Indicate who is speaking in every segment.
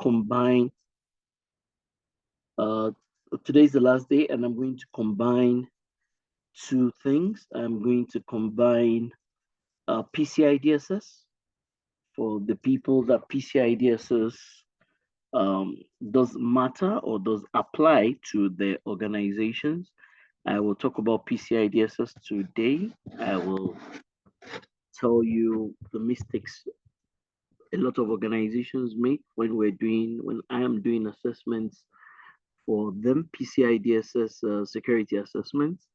Speaker 1: combine, today's the last day, and I'm going to combine two things. I'm going to combine PCI DSS for the people that PCI DSS does matter or does apply to their organizations. I will talk about PCI DSS today. I will tell you the mistakes a lot of organizations make when I am doing assessments for them, PCI DSS security assessments.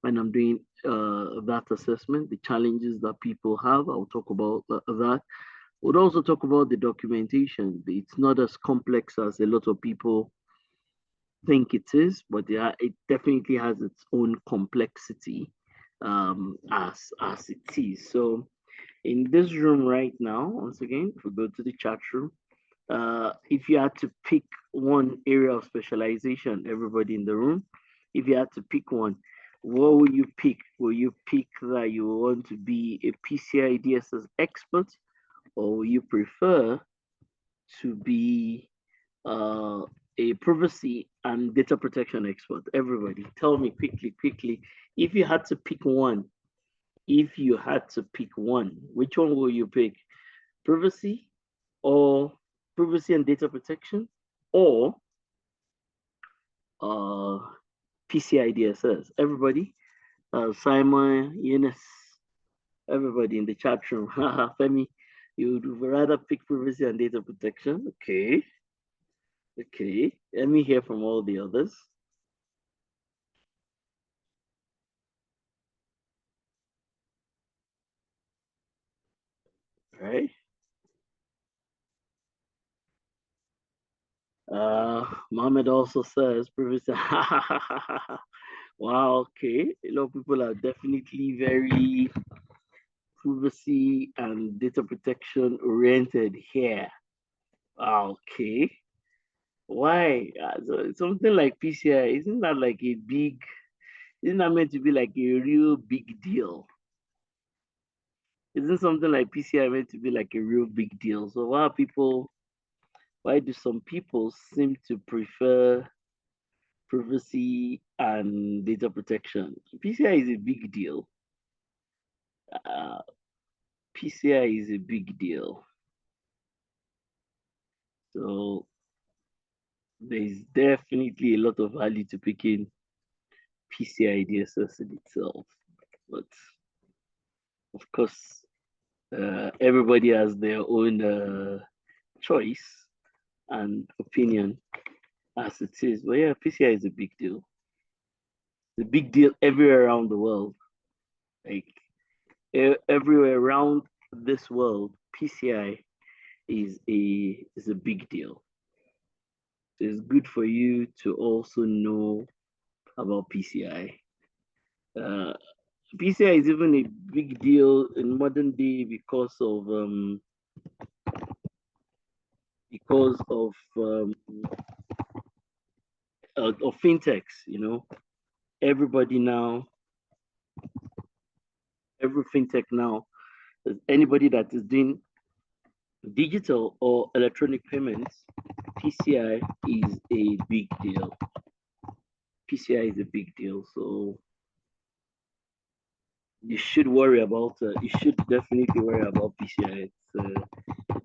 Speaker 1: When I'm doing that assessment, the challenges that people have, I'll talk about that. We'll also talk about the documentation. It's not as complex as a lot of people think it is, but yeah, it definitely has its own complexity as it is. So in this room right now, once again, if we go to the chat room, if you had to pick one area of specialization, everybody in the room, if you had to pick one, what will you pick? Will you pick that you want to be a PCI DSS expert, or will you prefer to be a privacy and data protection expert? Everybody, tell me quickly, if you had to pick one, which one will you pick? Privacy or privacy and data protection, or PCI DSS? Everybody, Simon, Eunice, everybody in the chat room. Femi, you would rather pick privacy and data protection? Okay. Let me hear from all the others. Right. Mohammed also says privacy. Wow, okay. A lot of people are definitely very privacy and data protection oriented here. Okay. Why? So something like PCI, isn't that like isn't that meant to be like a real big deal? Isn't something like PCI meant to be like a real big deal? So why do some people seem to prefer privacy and data protection? PCI is a big deal. Uh, PCI is a big deal. So there's definitely a lot of value to picking PCI DSS in itself. But of course, everybody has their own choice and opinion as it is. But yeah, PCI is a big deal. It's a big deal everywhere around the world. Like everywhere around this world, PCI is a big deal. So it's good for you to also know about PCI. PCI is even a big deal in modern day because of of fintechs. You know, everybody now, every fintech now, anybody that is doing digital or electronic payments, PCI is a big deal. PCI is a big deal. So you should worry about. You should definitely worry about PCI.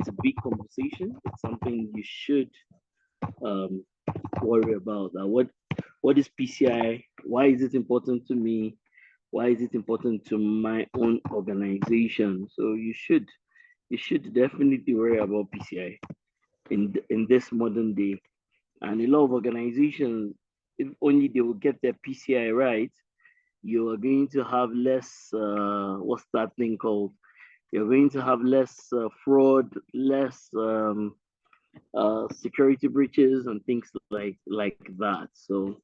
Speaker 1: It's a big conversation. It's something you should worry about. What is PCI? Why is it important to me? Why is it important to my own organization? So you should definitely worry about PCI in this modern day. And a lot of organizations, if only they will get their PCI right, you are going to have less, what's that thing called? You're going to have less fraud, less security breaches and things like that. So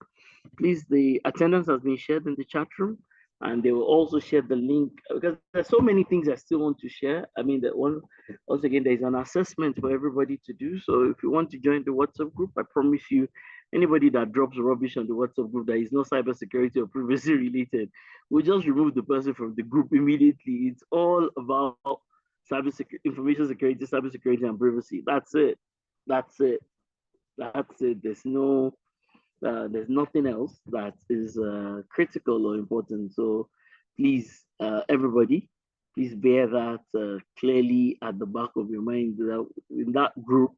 Speaker 1: please, the attendance has been shared in the chat room, and they will also share the link because there's so many things I still want to share. I mean, that one, once again, there's an assessment for everybody to do. So if you want to join the WhatsApp group, I promise you, anybody that drops rubbish on the WhatsApp group that is not cybersecurity or privacy related, we'll just remove the person from the group immediately. It's all about information security, cybersecurity, and privacy. That's it. That's it. That's it. There's nothing else that is critical or important. So please, everybody, please bear that clearly at the back of your mind. That in that group,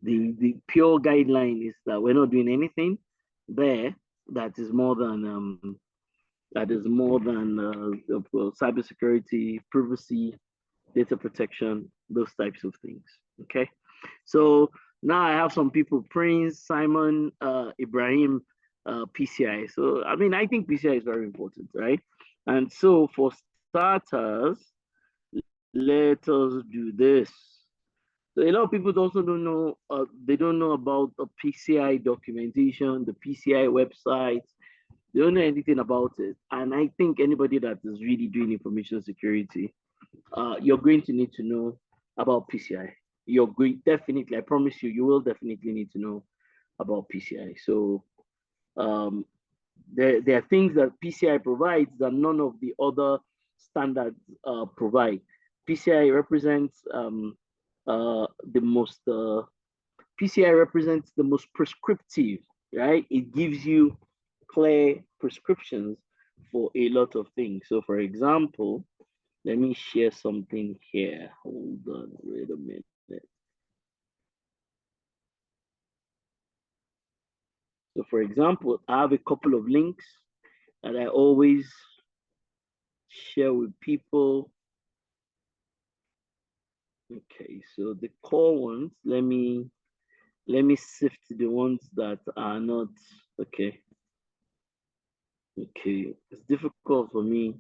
Speaker 1: the pure guideline is that we're not doing anything there that is more than cybersecurity, privacy, data protection, those types of things. Okay. So now I have some people, Prince, Simon, Ibrahim, PCI. So, I mean, I think PCI is very important, right? And so for starters, let us do this. So a lot of people also don't know, they don't know about the PCI documentation, the PCI website. They don't know anything about it. And I think anybody that is really doing information security, you're going to need to know about PCI. You're going definitely, I promise you, you will definitely need to know about PCI. So there are things that PCI provides that none of the other standards provide. PCI represents the most PCI represents the most prescriptive, right? It gives you clear prescriptions for a lot of things. So for example, let me share something here. Hold on, wait a minute. So for example, I have a couple of links that I always share with people. Okay, so the core ones, let me sift the ones that are not okay. Okay, it's difficult for me.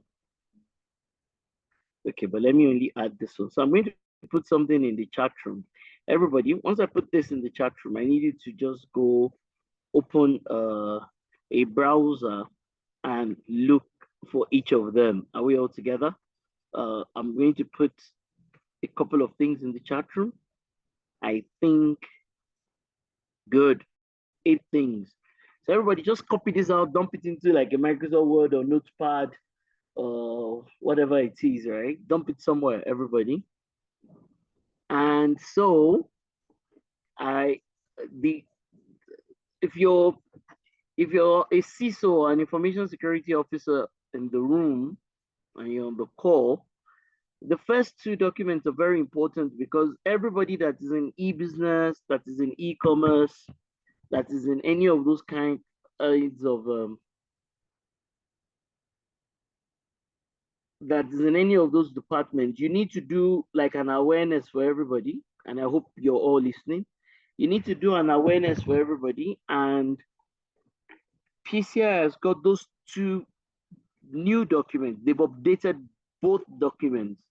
Speaker 1: Okay, but let me only add this one. So I'm going to put something in the chat room. Everybody, once I put this in the chat room, I need you to just go open a browser and look for each of them. Are we all together? I'm going to put a couple of things in the chat room. I think good, 8 things. So everybody just copy this out, dump it into like a Microsoft Word or Notepad or whatever it is, right? Dump it somewhere, everybody. And so I the if you're a CISO, an information security officer in the room and you're on the call, the first two documents are very important because everybody that is in e-business, that is in e-commerce, that is in any of those kinds of that is in any of those departments, you need to do like an awareness for everybody. And I hope you're all listening. You need to do an awareness for everybody. And PCI has got those two new documents. They've updated both documents,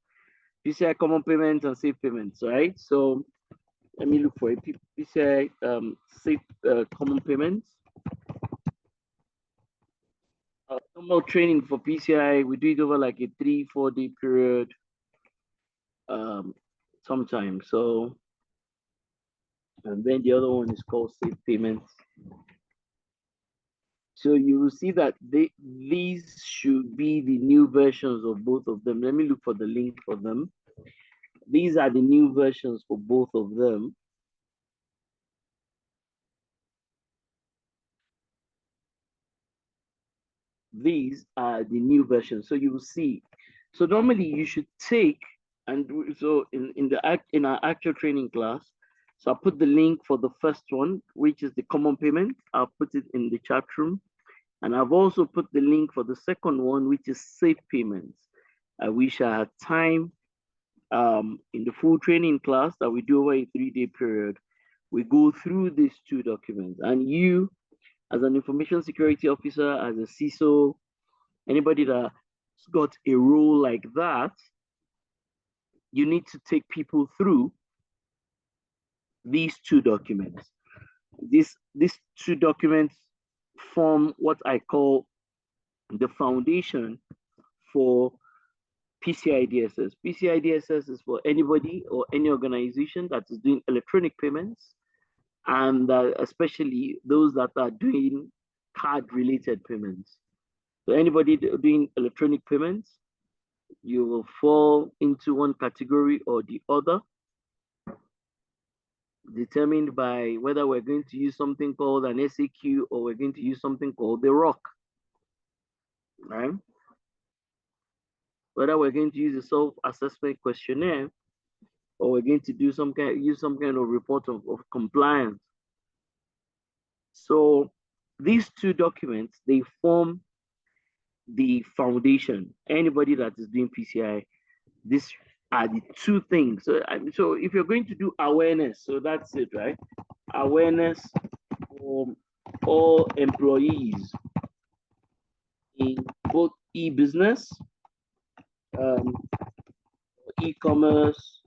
Speaker 1: PCI common payments and safe payments, right? So let me look for a PCI safe common payments. Normal training for PCI, we do it over like a 3-4 day period sometimes. So, and then the other one is called safe payments. So you will see that these should be the new versions of both of them. Let me look for the link for them. These are the new versions for both of them. These are the new versions. So you will see. So normally you should take, and so in our actual training class, so I'll put the link for the first one, which is the common payment. I'll put it in the chat room. And I've also put the link for the second one, which is safe payments. I wish I had time in the full training class that we do over a 3-day period. We go through these two documents. And you, as an information security officer, as a CISO, anybody that's got a role like that, you need to take people through these two documents. These two documents form what I call the foundation for PCI DSS. PCI DSS is for anybody or any organization that is doing electronic payments, and especially those that are doing card-related payments. So anybody doing electronic payments, you will fall into one category or the other. determined by whether we're going to use something called an SAQ or we're going to use something called the ROC, right? Whether we're going to use a self-assessment questionnaire or we're going to use some kind of report of compliance. So these two documents, they form the foundation. Anybody that is doing PCI, these are the two things. So if you're going to do awareness, so that's it, right? Awareness for all employees in both e-business, e-commerce,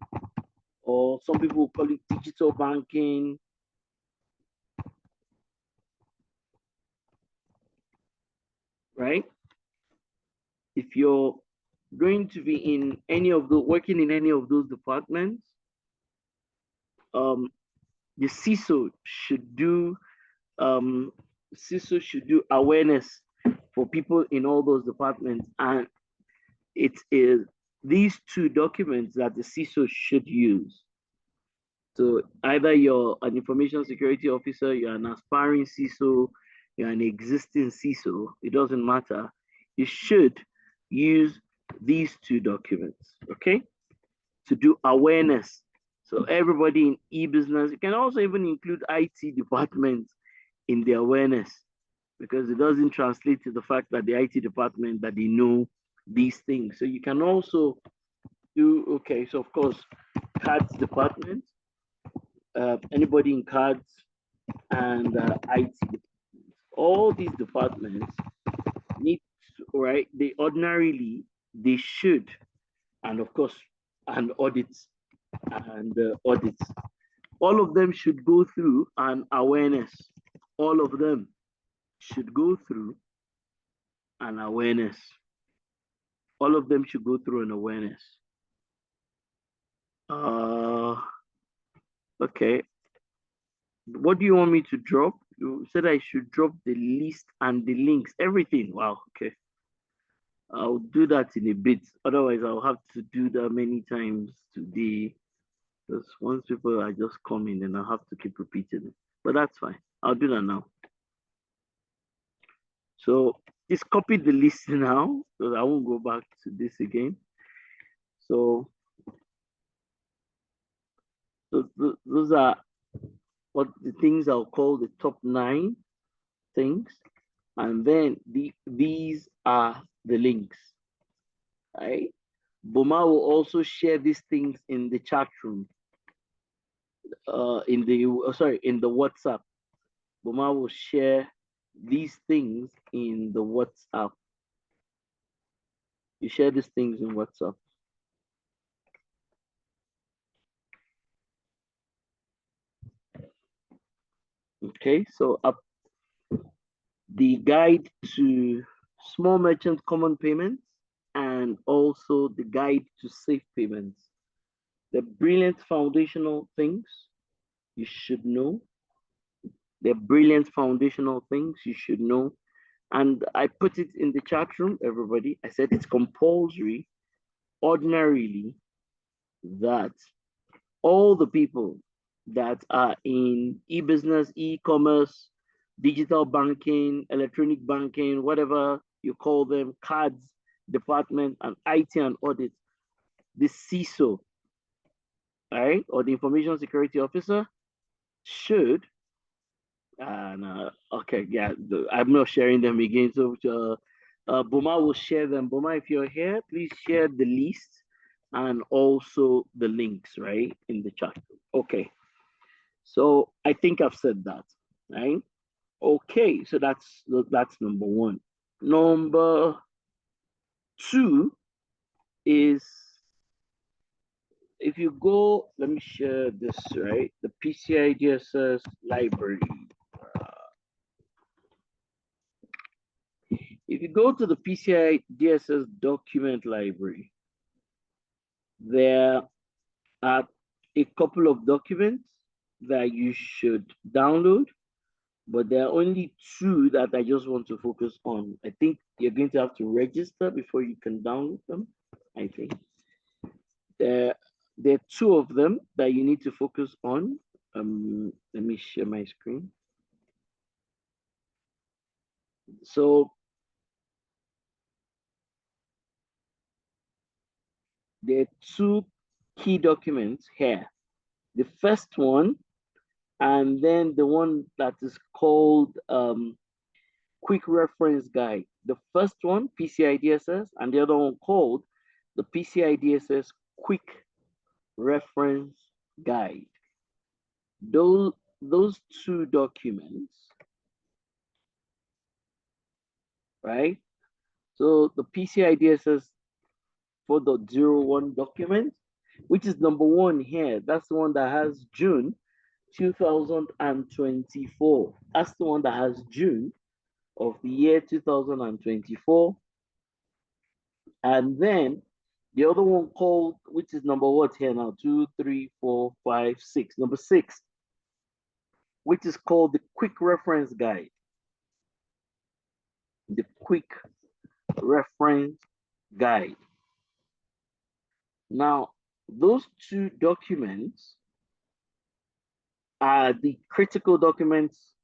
Speaker 1: or some people call it digital banking, right? If you're going to be in any of the working in any of those departments, the CISO should do awareness for people in all those departments, and it is these two documents that the CISO should use. So either you're an information security officer, you're an aspiring CISO, you're an existing CISO, it doesn't matter. You should use these two documents, okay? To do awareness. So everybody in e-business, you can also even include IT departments in the awareness, because it doesn't translate to the fact that the IT department that they know these things. So you can also do, okay, so of course, cards department, anybody in cards and IT. All these departments need to, right? They should, and of course, and audits and audits. All of them should go through an awareness. All of them should go through an awareness. All of them should go through an awareness. Okay. What do you want me to drop? You said I should drop the list and the links, everything. Wow, okay. I'll do that in a bit. Otherwise, I'll have to do that many times today. Because once people are just coming, then I'll have to keep repeating it. But that's fine. I'll do that now. So just copy the list now, because I won't go back to this again. So those are what the things I'll call the top 9 things. And then these are the links, right? Boma will also share these things in the chat room, in the WhatsApp. Boma will share these things in the WhatsApp. You share these things in WhatsApp. Okay, so the guide to small merchant common payments and also the guide to safe payments. The brilliant foundational things you should know. The brilliant foundational things you should know. And I put it in the chat room, everybody. I said it's compulsory, ordinarily, that all the people that are in e-business, e-commerce, digital banking, electronic banking, whatever you call them, cards department, and IT and audit, the CISO, right, or the information security officer should, okay, yeah, I'm not sharing them again. So Boma will share them. Boma, if you're here, please share the list and also the links, right, in the chat. Okay. So I think I've said that, right? Okay, so that's number 1. Number 2 is, if you go, let me share this, right? The PCI DSS library. If you go to the PCI DSS document library, there are a couple of documents that you should download, but there are only 2 that I just want to focus on. I think you're going to have to register before you can download them, I think. There are 2 of them that you need to focus on. Let me share my screen. So there are two key documents here. The first one, and then the one that is called quick reference guide. The first one, PCI DSS, and the other one called the PCI DSS quick reference guide. Those two documents, right? So the PCI DSS 4.01 document, which is number one here, that's the one that has June 2024. That's the one that has June of the year 2024. And then the other one called, which is number what here now? 2, 3, 4, 5, 6. Number 6, which is called the quick reference guide. The quick reference guide. Now, those two documents are the critical documents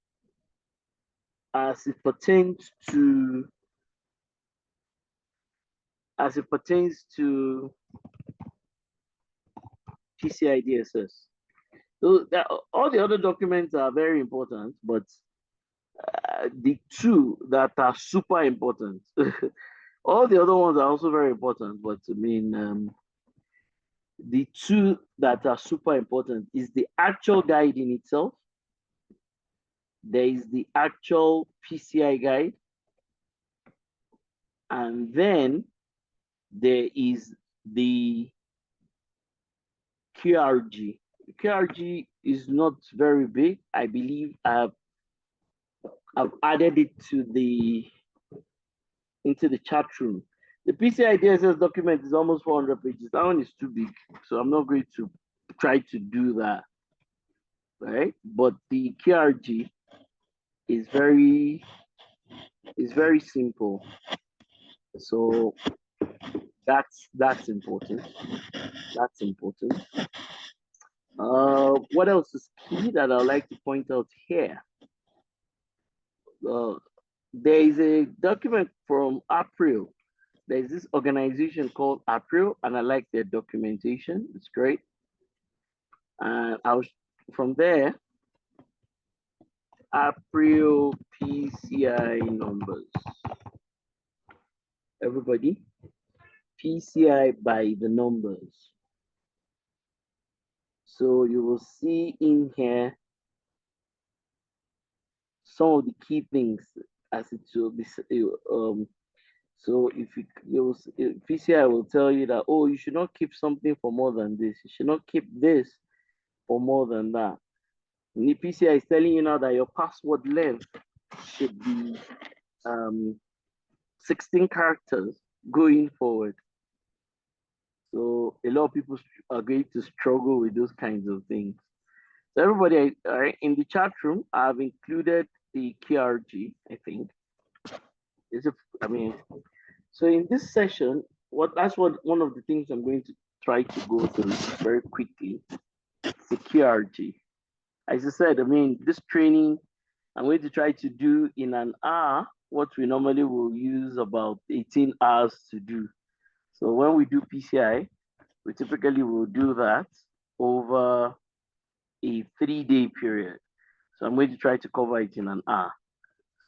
Speaker 1: as it pertains to PCI DSS. So all the other documents are very important, but the two that are super important, all the other ones are also very important, but I mean, the two that are super important is the actual guide in itself. There is the actual PCI guide, and then there is the QRG. QRG is not very big. I believe I've added it into the chat room. The PCI DSS document is almost 400 pages. That one is too big, so I'm not going to try to do that, right? But the QRG is very simple. So that's important. That's important. What else is key that I'd like to point out here? There is a document from April. There's this organization called April, and I like their documentation. It's great. And from there, April PCI numbers. Everybody, PCI by the numbers. So you will see in here some of the key things as it will be. So if PCI will tell you that, oh, you should not keep something for more than this. You should not keep this for more than that. And the PCI is telling you now that your password length should be 16 characters going forward. So a lot of people are going to struggle with those kinds of things. So everybody, in the chat room, I've included the KRG, I think. So in this session, that's one of the things I'm going to try to go through very quickly. The KRG. As I said, this training, I'm going to try to do in an hour what we normally will use about 18 hours to do. So when we do PCI, we typically will do that over a 3-day period. So I'm going to try to cover it in an hour.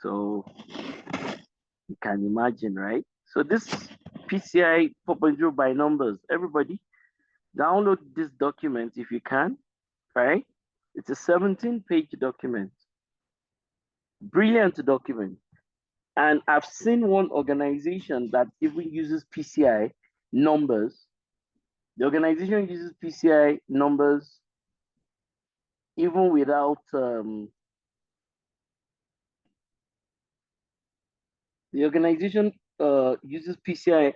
Speaker 1: So you can imagine, right? So this PCI 4.0 by numbers, everybody download this document if you can, right? It's a 17-page document. Brilliant document. And I've seen one organization that even uses PCI numbers. The organization uses PCI numbers even without the organization uses PCI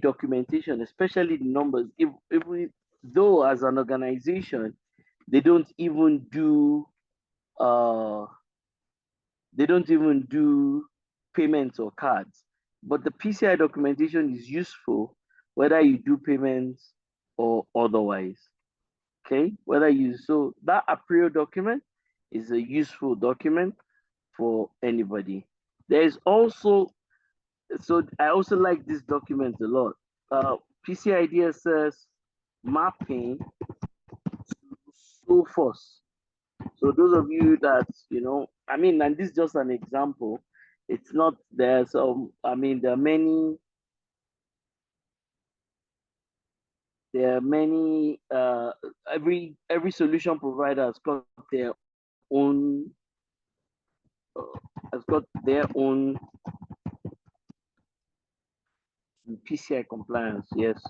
Speaker 1: documentation, especially the numbers. Even though as an organization, they don't even do payments or cards. But the PCI documentation is useful whether you do payments or otherwise. Okay, so that a priori document is a useful document for anybody. There is also, so I also like this document a lot. PCI DSS mapping so forth. So those of you that, I mean, and this is just an example. It's not, there's I mean, there are many every solution provider own uh, has got their own PCI compliance. Yes.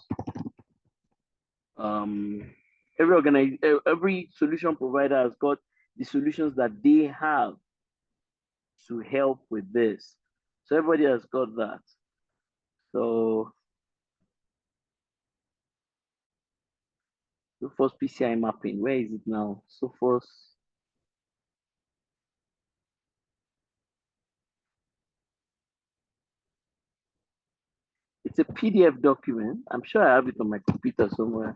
Speaker 1: Um, every solution provider has got the solutions that they have to help with this. So everybody has got that. So first PCI mapping, where is it now? So first, it's a PDF document. I'm sure I have it on my computer somewhere.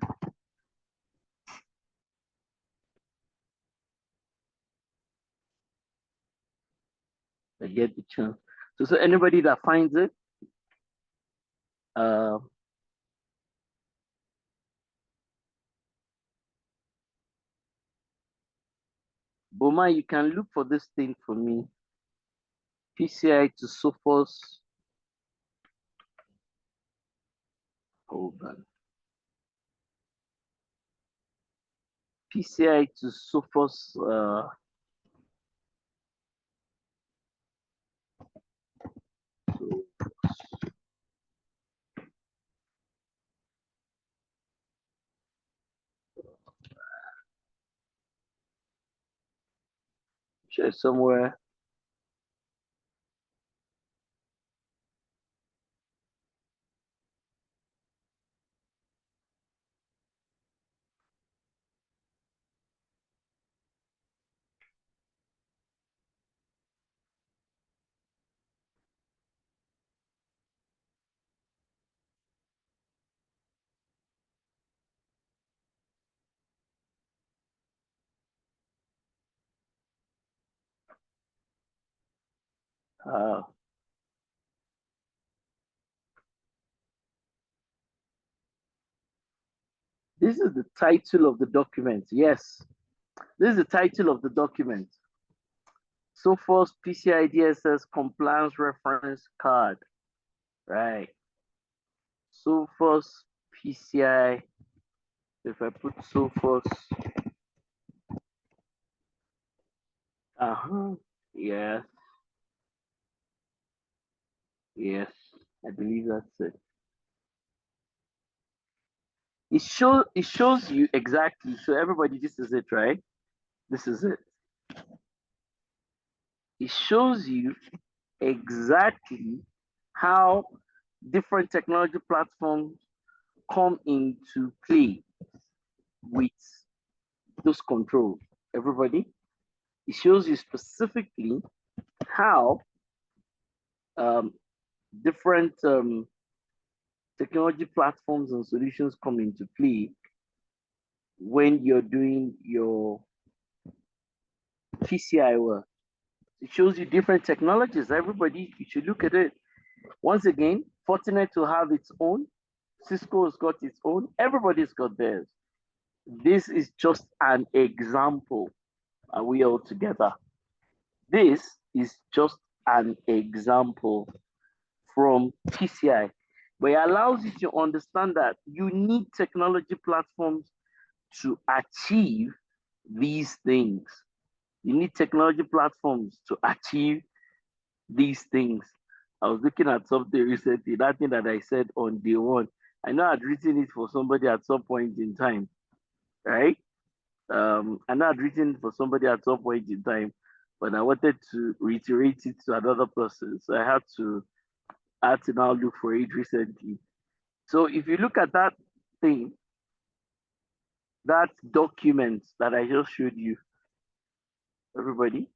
Speaker 1: I get the chance. So anybody that finds it, uh, Boma, you can look for this thing for me. PCI to Sophos. Hold on. PCI to Sophos. So, share somewhere. Uh, this is the title of the document. Yes, this is the title of the document. Sophos PCI DSS compliance reference card. Right. Sophos PCI. If I put Sophos, yes, yes, I believe that's it. It shows you exactly. So everybody, this is it, right? This is it. It shows you exactly how different technology platforms come into play with those controls. Everybody, it shows you specifically how um, different technology platforms and solutions come into play when you're doing your PCI work. It shows you different technologies. Everybody, you should look at it. Once again, Fortinet to have its own. Cisco has got its own. Everybody's got theirs. This is just an example. Are we all together? This is just an example from PCI, but it allows you to understand that you need technology platforms to achieve these things. You need technology platforms to achieve these things. I was looking at something recently, that thing that I said on day one. I know I'd written it for somebody at some point in time, right? I know I'd written it for somebody at some point in time, but I wanted to reiterate it to another person. So I had to now look for it recently. So if you look at that thing, that document that I just showed you, everybody,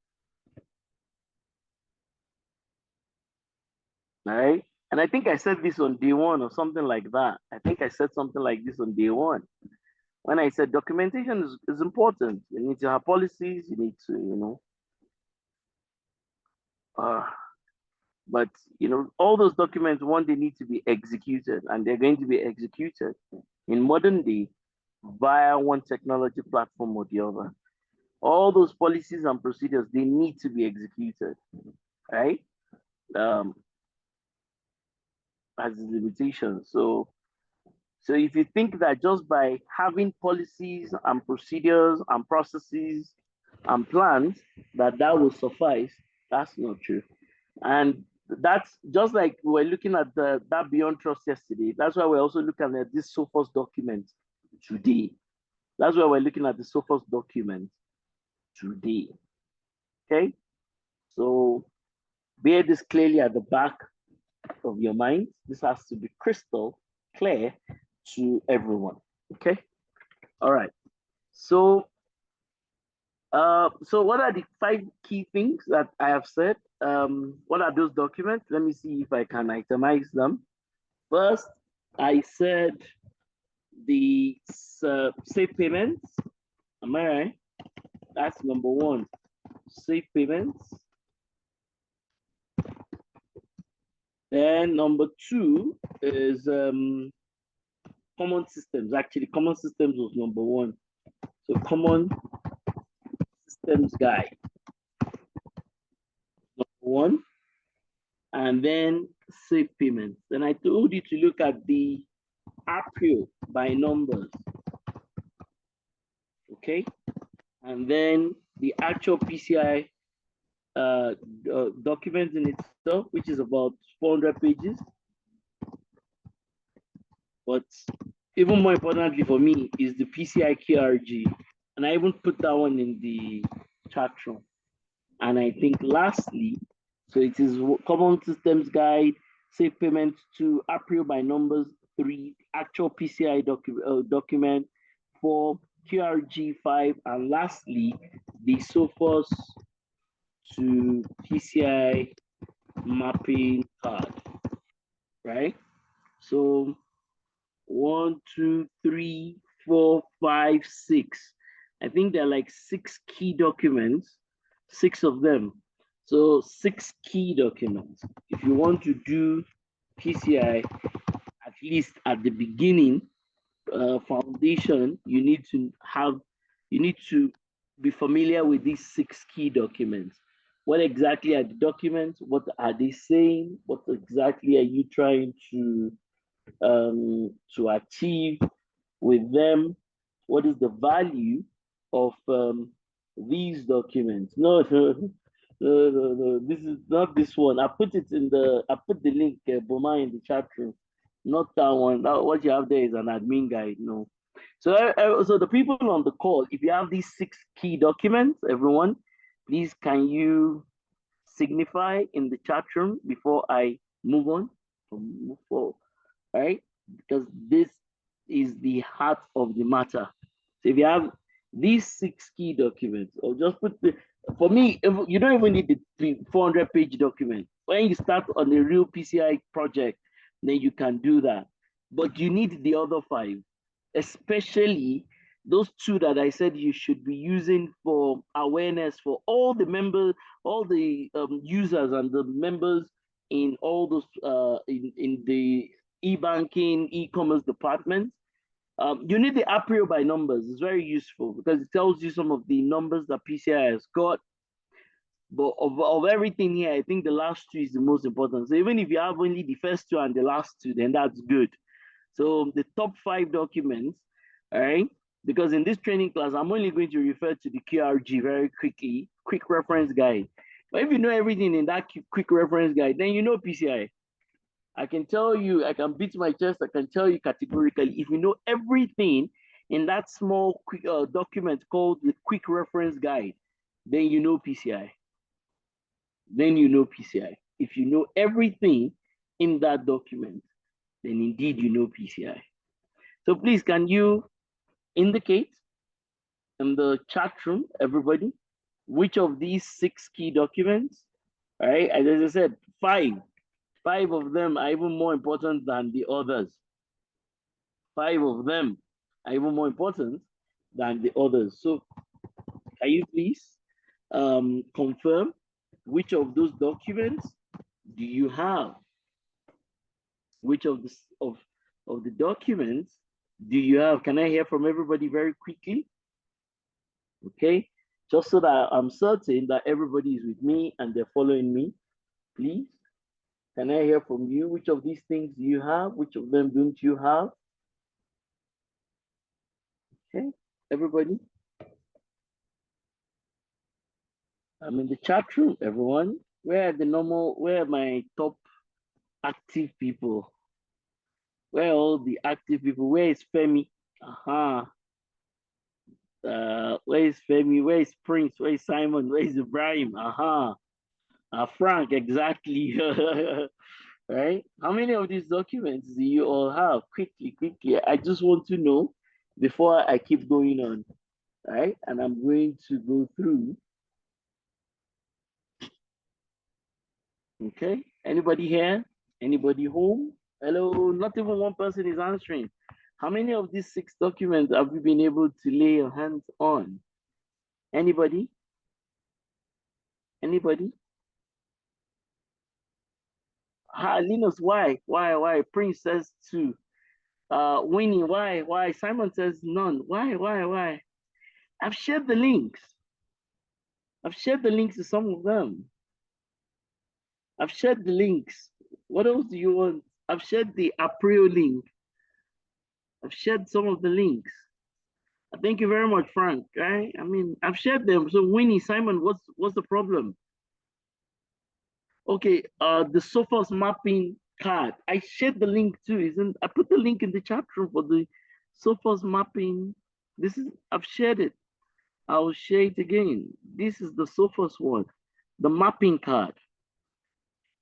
Speaker 1: right? And I think I said this on day one or something like that. I think I said something like this on day one. When I said documentation is important, you need to have policies, you need to, uh, but all those documents, one, they need to be executed, and they're going to be executed in modern day via one technology platform or the other. All those policies and procedures, they need to be executed, right? Um, has limitations. So if you think that just by having policies and procedures and processes and plans that will suffice, that's not true. And that's just like we're looking at that Beyond Trust yesterday. That's why we're also looking at this Sophos document today. That's why we're looking at the Sophos document today. Okay, so bear this clearly at the back of your mind. This has to be crystal clear to everyone. Okay. All right. So, so what are the 5 key things that I have said? What are those documents? Let me see if I can itemize them. First, I said the safe payments. Am I right? That's number 1. Safe payments. Then number 2 is common systems. Actually, common systems was number 1. So common systems guide, number 1. And then safe payments. Then I told you to look at the APRIO by numbers. Okay. And then the actual PCI document in itself, which is about 400 pages. But even more importantly for me is the PCI KRG. And I even put that one in the chat room. And I think lastly, so it is Common Systems Guide, Safe Payment 2, APRIO by numbers 3, actual PCI document 4, QRG 5, and lastly, the Sophos to PCI mapping card, right? So 1, 2, 3, 4, 5, 6. I think there are like 6 key documents, 6 of them. So 6 key documents. If you want to do PCI, at least at the beginning, foundation, you need to be familiar with these 6 key documents. What exactly are the documents? What are they saying? What exactly are you trying to achieve with them? What is the value of these documents? No, no, this is not this one. I put the link, Boma, in the chat room. Not that one. What you have there is an admin guide. No. So the people on the call, if you have these 6 key documents, everyone, please can you signify in the chat room before I move on? Move forward, right? Because this is the heart of the matter. So if you have these 6 key documents, or just put for me, you don't even need the 400-page document. When you start on a real PCI project, then you can do that. But you need the other 5, especially those 2 that I said you should be using for awareness for all the members, all the users and the members in all those in the e-banking, e-commerce departments. You need the APRIO by numbers. It's very useful because it tells you some of the numbers that PCI has got. But of everything here, I think the last 2 is the most important. So even if you have only the first 2 and the last 2, then that's good. So the top 5 documents, all right? Because in this training class, I'm only going to refer to the QRG very quickly, quick reference guide. But if you know everything in that quick reference guide, then you know PCI. I can tell you, I can beat my chest, I can tell you categorically, if you know everything in that small quick document called the quick reference guide, then you know PCI. Then you know PCI. If you know everything in that document, then indeed you know PCI. So please, can you indicate in the chat room, everybody, which of these 6 key documents, all right, as I said, 5 of them are even more important than the others. 5 of them are even more important than the others. So can you please confirm which of those documents do you have? Which of the documents do you have? Can I hear from everybody very quickly? Okay, just so that I'm certain that everybody is with me and they're following me, please. Can I hear from you? Which of these things do you have? Which of them don't you have? Okay, everybody. I'm in the chat room, everyone. Where are my top active people? Where are all the active people? Where is Femi? Aha. Where is Femi? Where is Prince? Where is Simon? Where is Ibrahim? Aha. Frank, exactly. Right? How many of these documents do you all have? Quickly, quickly. I just want to know before I keep going on. Right? And I'm going to go through. Okay. Anybody here? Anybody home? Hello. Not even one person is answering. How many of these 6 documents have you been able to lay your hands on? Anybody? Anybody? Linus, why? Why? Prince says 2. Winnie, why? Why? Simon says none. Why? I've shared the links. I've shared the links to some of them. I've shared the links. What else do you want? I've shared the April link. I've shared some of the links. Thank you very much, Frank. Right? I mean, I've shared them. So Winnie, Simon, what's the problem? Okay, the Sophos mapping card. I shared the link too, isn't I put the link in the chat room for the Sophos mapping. I've shared it. I'll share it again. This is the Sophos one, the mapping card.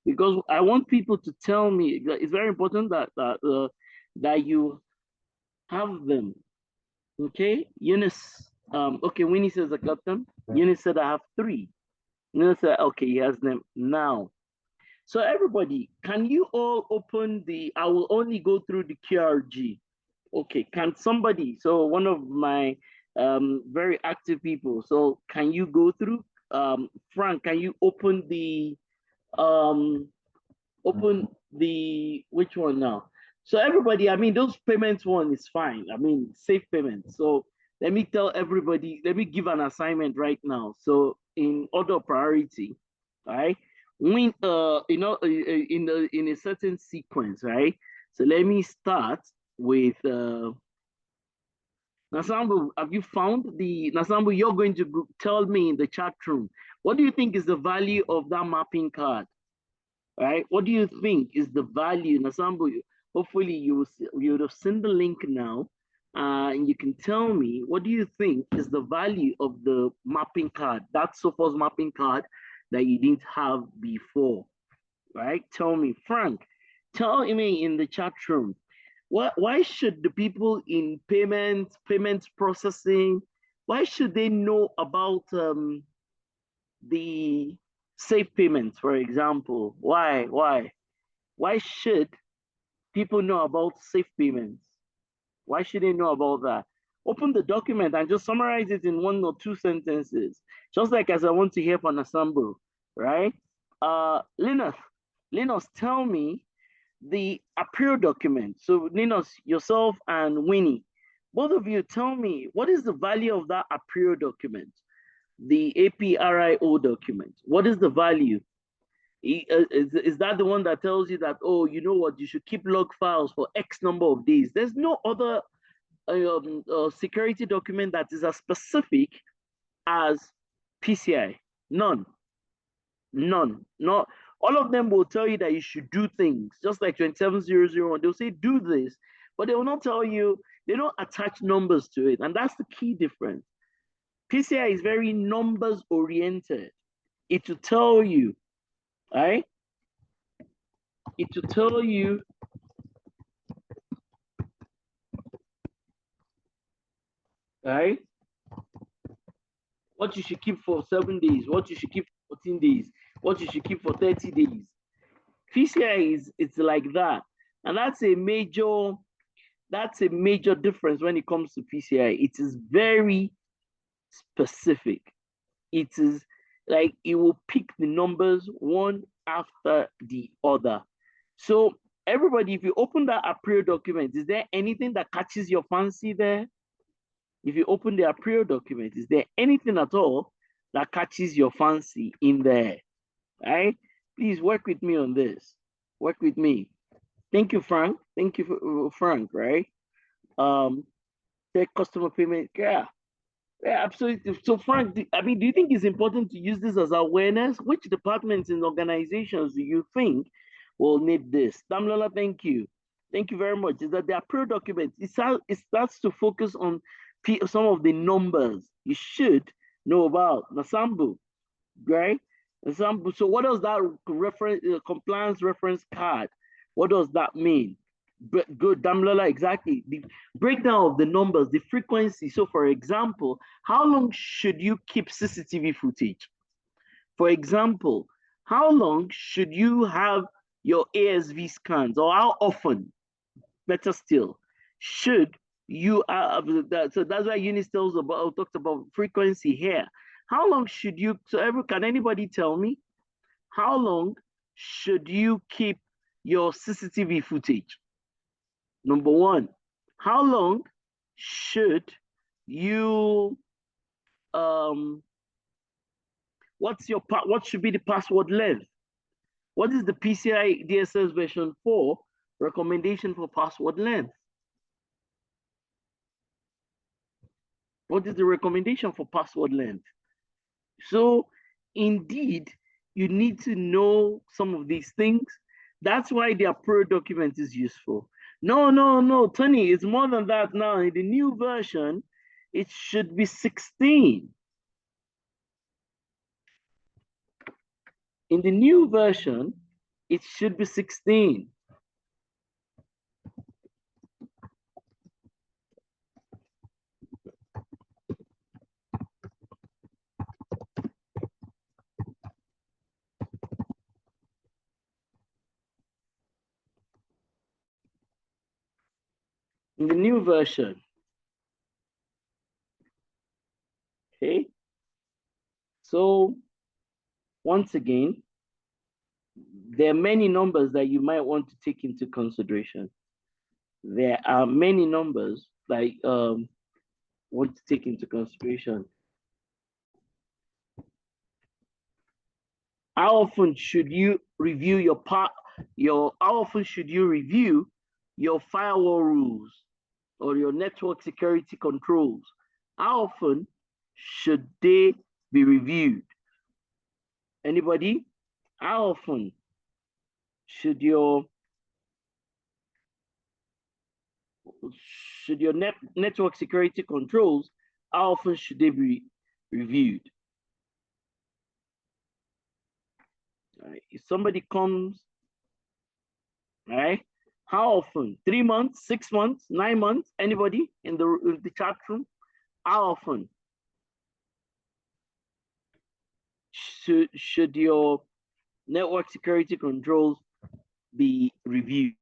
Speaker 1: Because I want people to tell me, it's very important that you have them. Okay, Eunice. Okay, Winnie says I got them. Eunice said I have 3. Eunice said, okay, he has them now. So everybody, can you all open I will only go through the QRG. Okay, can somebody, so one of my very active people, so can you go through? Frank, can you open which one now? So everybody, I mean, those payments one is fine. I mean, safe payments. So let me tell everybody, let me give an assignment right now. So in order of priority, right? When in a certain sequence, right? So let me start with Nasambu. Have you found the Nasambu? You're going to tell me in the chat room. What do you think is the value of that mapping card? Right? What do you think is the value, Nasambu? Hopefully you would have seen the link now, and you can tell me what do you think is the value of the mapping card, that Sophos mapping card that you didn't have before, right? Tell me, Frank. Tell me in the chat room. Why should the people in payments processing, why should they know about the safe payments, for example? Why should people know about safe payments? Why should they know about that? Open the document and just summarize it in 1 or 2 sentences, just like as I want to hear from Nasambu, right? Linus, tell me the appeal document. So Linus, yourself and Winnie, both of you tell me what is the value of that appeal document, the APRIO document. What is the value? Is that the one that tells you that, oh, you know what, you should keep log files for X number of days? There's no other security document that is as specific as PCI. None. Not all of them will tell you that you should do things, just like 27001. They'll say do this, but they will not tell you, they don't attach numbers to it. And that's the key difference. PCI is very numbers oriented. It will tell you, right? It will tell you right? What you should keep for 7 days, what you should keep for 14 days, what you should keep for 30 days. PCI it's like that. And that's a major That's a major difference when it comes to PCI. It is very specific. It is like it will pick the numbers one after the other. So everybody, if you open that April document, is there anything that catches your fancy there? If you open the April document, is there anything at all that catches your fancy in there? Right? Please work with me on this. Work with me. Thank you, Frank. Thank you, for, Frank, right? Take customer payment. Yeah, yeah, absolutely. So, Frank, I mean, do you think it's important to use this as awareness? Which departments and organizations do you think will need this? Damlola, thank you. Thank you very much. Is that the April document? It starts to focus on some of the numbers you should know about. Nasambu, right? Nasambu. So, what does that reference compliance reference card? What does that mean? But good, Damlola, exactly. The breakdown of the numbers, the frequency. So, for example, how long should you keep CCTV footage? For example, how long should you have your ASV scans, or how often, better still, should you have that? So that's why Eunice talked about frequency here. How long should you, can anybody tell me, how long should you keep your CCTV footage? Number one, how long should you what should be the password length? What is the PCI DSS version 4 recommendation for password length? What is the recommendation for password length? So indeed, you need to know some of these things. That's why the April document is useful. No, Tony, it's more than that now. In the new version, it should be 16. In the new version, it should be 16. In the new version, okay? So once again, there are many numbers that you might want to take into consideration. There are many numbers that want to take into consideration. How often should you review how often should you review your firewall rules or your network security controls? How often should they be reviewed? Anybody? How often should your network security controls, how often should they be reviewed? Right. If somebody comes, right, how often? 3 months, 6 months, 9 months? Anybody in the chat room? How often should your network security controls be reviewed?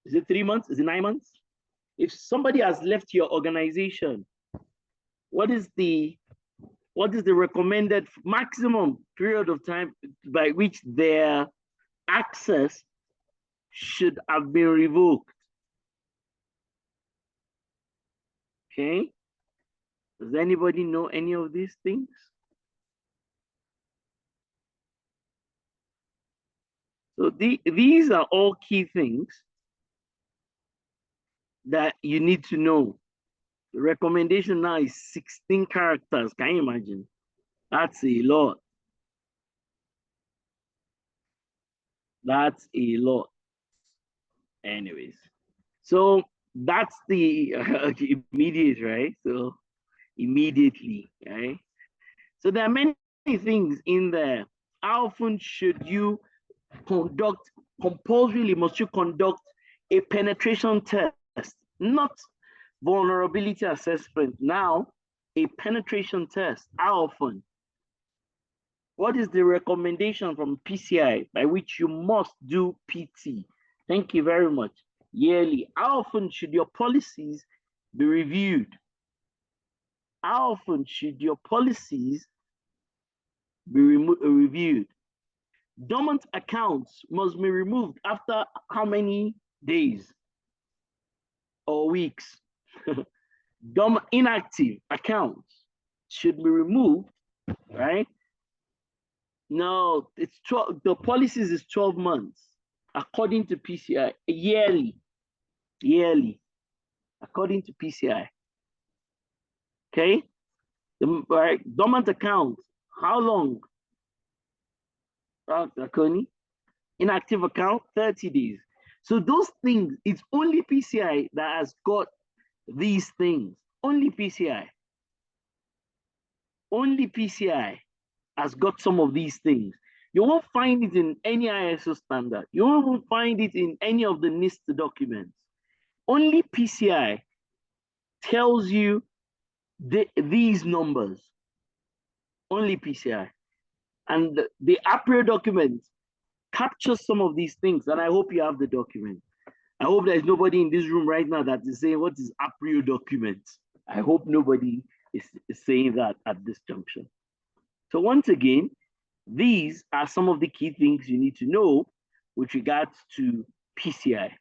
Speaker 1: Is it 3 months? Is it 9 months? If somebody has left your organization, what is the recommended maximum period of time by which their access should have been revoked? Okay. Does anybody know any of these things? So these are all key things that you need to know. The recommendation now is 16 characters. Can you imagine? That's a lot. That's a lot. Anyways, so that's the immediate, right? So immediately, right? So there are many things in there. How often should you compulsorily must you conduct a penetration test, not vulnerability assessment. Now, a penetration test. How often? What is the recommendation from PCI by which you must do PT? Thank you very much. yearly. How often should your policies be reviewed? How often should your policies be reviewed? Dormant accounts must be removed after how many days or weeks? Inactive accounts should be removed, right? No, it's 12, the policies is 12 months according to PCI, yearly, according to PCI. Okay, right, dormant accounts, how long? Inactive account, 30 days. So those things, it's only PCI that has got these things. Only PCI. Only PCI has got some of these things. You won't find it in any ISO standard. You won't find it in any of the NIST documents. Only PCI tells you these numbers. Only PCI. And the APRIO document captures some of these things, and I hope you have the document. I hope there's nobody in this room right now that is saying, what is APRIO document? I hope nobody is saying that at this junction. So once again, these are some of the key things you need to know with regards to PCI,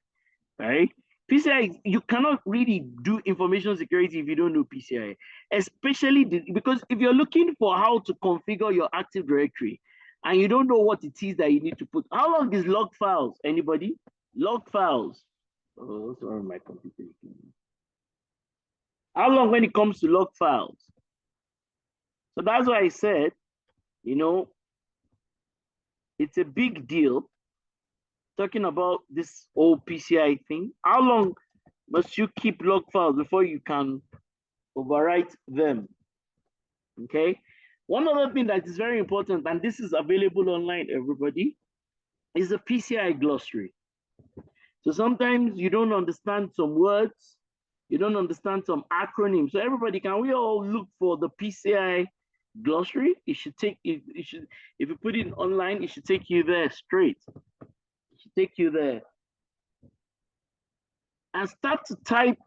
Speaker 1: right? PCI, you cannot really do information security if you don't know PCI, especially because if you're looking for how to configure your Active Directory and you don't know what it is that you need to put, how long is log files? Anybody? Log files. Oh, sorry, my computer. How long when it comes to log files? So that's why I said, you know, it's a big deal talking about this whole PCI thing. How long must you keep log files before you can overwrite them? Okay. One other thing that is very important, and this is available online, everybody, is the PCI glossary. So sometimes you don't understand some words, you don't understand some acronyms. So everybody, can we all look for the PCI glossary? It should take if you put it online, it should take you there straight. It should take you there. And start to type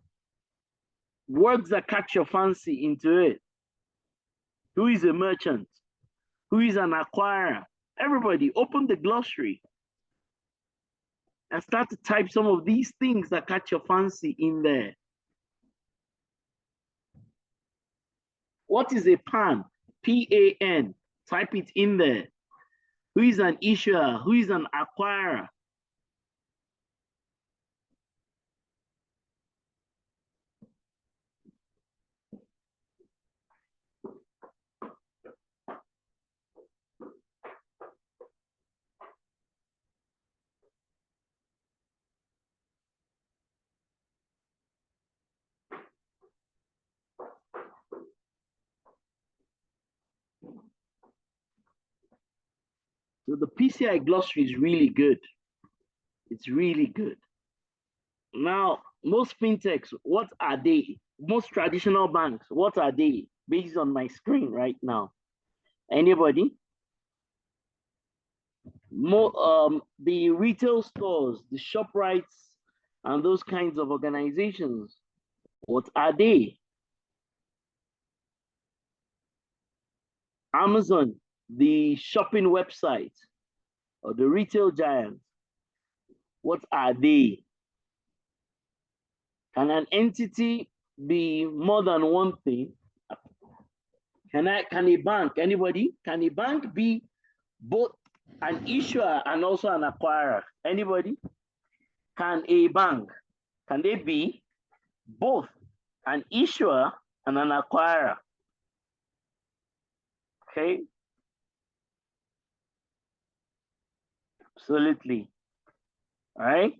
Speaker 1: words that catch your fancy into it. Who is a merchant? Who is an acquirer? Everybody, open the glossary and start to type some of these things that catch your fancy in there. What is a PAN? P-A-N. Type it in there. Who is an issuer? Who is an acquirer? So the PCI glossary is really good. It's really good. Now, most fintechs, what are they? Most traditional banks, what are they? Based on my screen right now. Anybody? The retail stores, the ShopRites, and those kinds of organizations, what are they? Amazon, the shopping website, or the retail giant, what are they? Can an entity be more than one thing? Can a bank, anybody? Can a bank be both an issuer and also an acquirer? Anybody? Can a bank, can they be both an issuer and an acquirer? Okay. Absolutely. All right.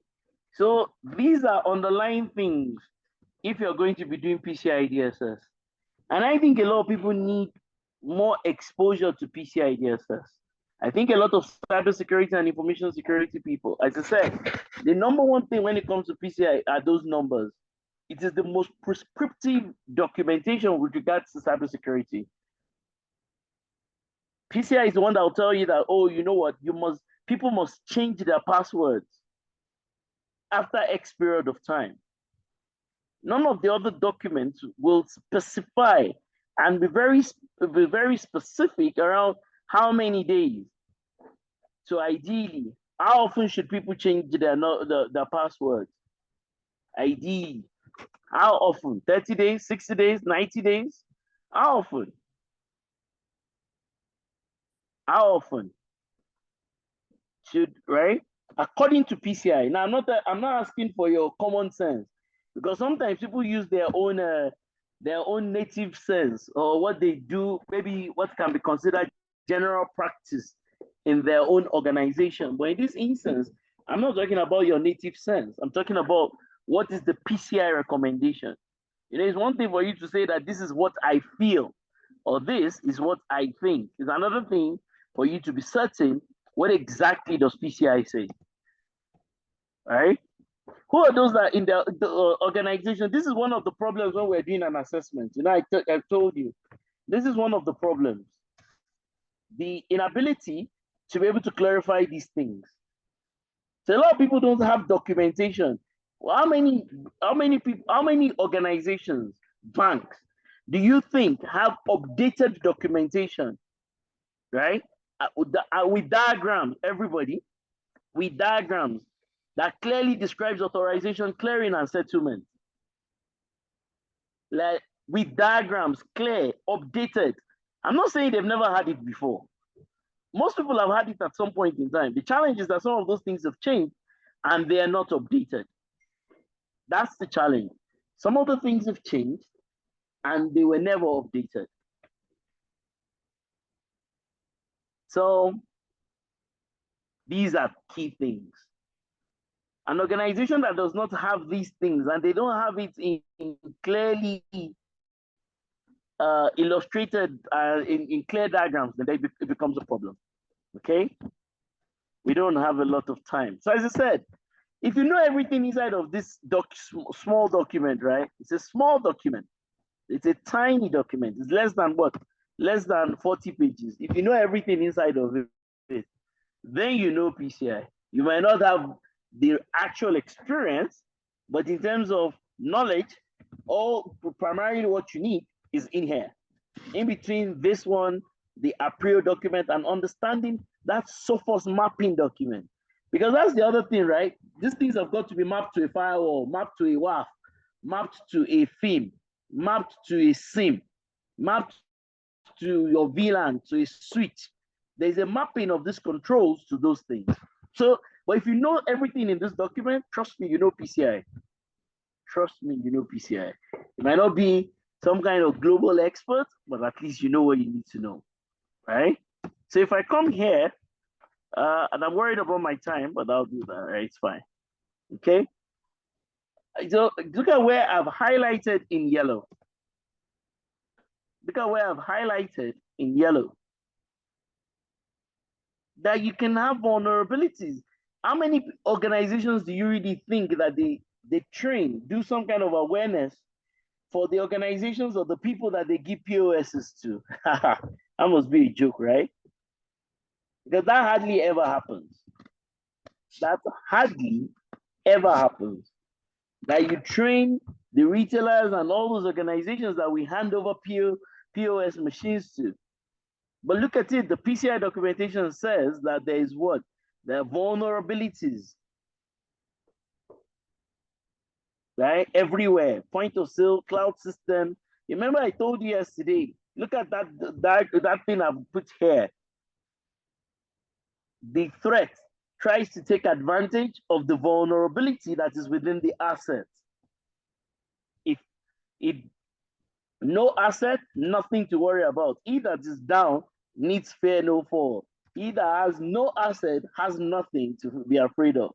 Speaker 1: So these are underlying things if you're going to be doing PCI DSS. And I think a lot of people need more exposure to PCI DSS. I think a lot of cybersecurity and information security people, as I said, the number one thing when it comes to PCI are those numbers. It is the most prescriptive documentation with regards to cybersecurity. PCI is the one that will tell you that, oh, you know what, people must change their passwords. after X period of time. None of the other documents will specify and be very specific around how many days. So ideally, how often should people change their passwords? Ideally, how often? 30 days, 60 days, 90 days? How often? How often should, right? According to PCI. Now, I'm not asking for your common sense, because sometimes people use their own native sense, or what they do, maybe what can be considered general practice in their own organization. But in this instance, I'm not talking about your native sense. I'm talking about what is the PCI recommendation. You know, it's one thing for you to say that this is what I feel, or this is what I think. It's another thing for you to be certain what exactly does PCI say. Right? Who are those that in the organization? This is one of the problems when we're doing an assessment. You know, I told you, this is one of the problems. The inability to be able to clarify these things. So a lot of people don't have documentation. Well, how many people, how many organizations, banks, do you think have updated documentation, right? With diagrams, everybody, with diagrams that clearly describes authorization, clearing, and settlement. Like with diagrams, clear, updated. I'm not saying they've never had it before. Most people have had it at some point in time. The challenge is that some of those things have changed and they are not updated. That's the challenge. Some of the things have changed and they were never updated. So these are key things. An organization that does not have these things and they don't have it in clearly illustrated in clear diagrams, then it becomes a problem. Okay? We don't have a lot of time. So as I said, if you know everything inside of this small document, right? It's a small document. It's a tiny document. It's less than what? Less than 40 pages. If you know everything inside of it, then you know PCI. You might not have the actual experience, but in terms of knowledge, primarily what you need is in here. In between this one, the April document, and understanding that source mapping document. Because that's the other thing, right? These things have got to be mapped to a firewall, mapped to a WAF, mapped to a FIM, mapped to a SIM, mapped to your VLAN, to a switch. There's a mapping of these controls to those things. So, but if you know everything in this document, trust me, you know PCI. Trust me, you know PCI. It might not be some kind of global expert, but at least you know what you need to know, right? So if I come here, and I'm worried about my time, but I'll do that, right? It's fine, okay? So look at where I've highlighted in yellow. Look at where I've highlighted in yellow. That you can have vulnerabilities. How many organizations do you really think that they train, do some kind of awareness for the organizations or the people that they give POSs to? That must be a joke, right? Because that hardly ever happens. That hardly ever happens. That you train the retailers and all those organizations that we hand over POS machines to. But look at it, the PCI documentation says that there is what? There are vulnerabilities, right? Everywhere, point of sale, cloud system. Remember I told you yesterday, look at that thing I've put here. The threat tries to take advantage of the vulnerability that is within the asset. If no asset, nothing to worry about. He that is down needs fear no fall. He that has no asset has nothing to be afraid of.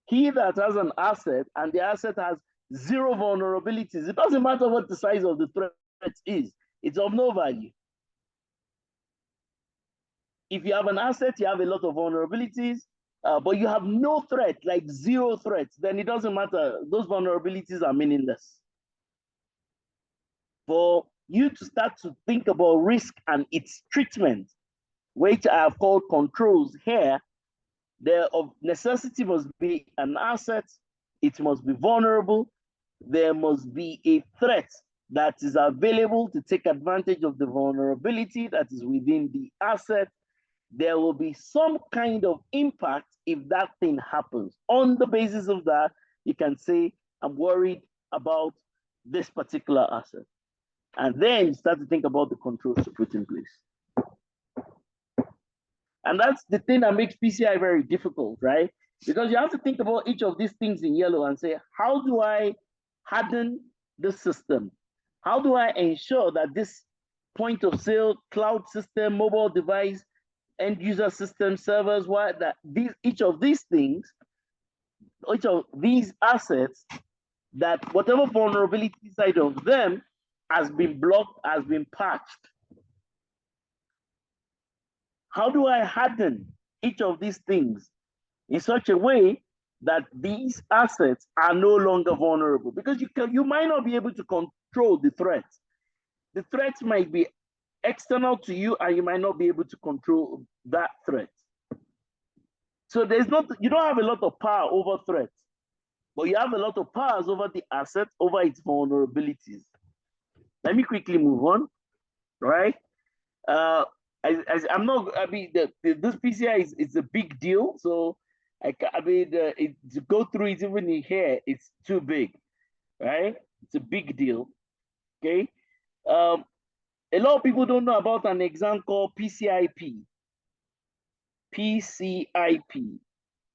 Speaker 1: He that has an asset and the asset has zero vulnerabilities, it doesn't matter what the size of the threat is, it's of no value. If you have an asset, you have a lot of vulnerabilities, but you have no threat, like zero threats, then it doesn't matter. Those vulnerabilities are meaningless. For you to start to think about risk and its treatment, which I have called controls here, there of necessity must be an asset it must be vulnerable, there must be a threat that is available to take advantage of the vulnerability that is within the asset. There will be some kind of impact if that thing happens. On the basis of that, you can say, I'm worried about this particular asset. And then you start to think about the controls to put in place. And that's the thing that makes PCI very difficult, right? Because you have to think about each of these things in yellow and say, how do I harden the system? How do I ensure that this point of sale, cloud system, mobile device, end user system, servers, each of these things, each of these assets, that whatever vulnerability inside of them has been blocked, has been patched. How do I harden each of these things in such a way that these assets are no longer vulnerable? Because you might not be able to control the threat. The threat might be external to you, and you might not be able to control that threat. So you don't have a lot of power over threats, but you have a lot of powers over the asset, over its vulnerabilities. Let me quickly move on, right? I'm not, I mean, this PCI is a big deal. So to go through it even in here, it's too big, right? It's a big deal, okay? A lot of people don't know about an exam called PCIP. PCIP.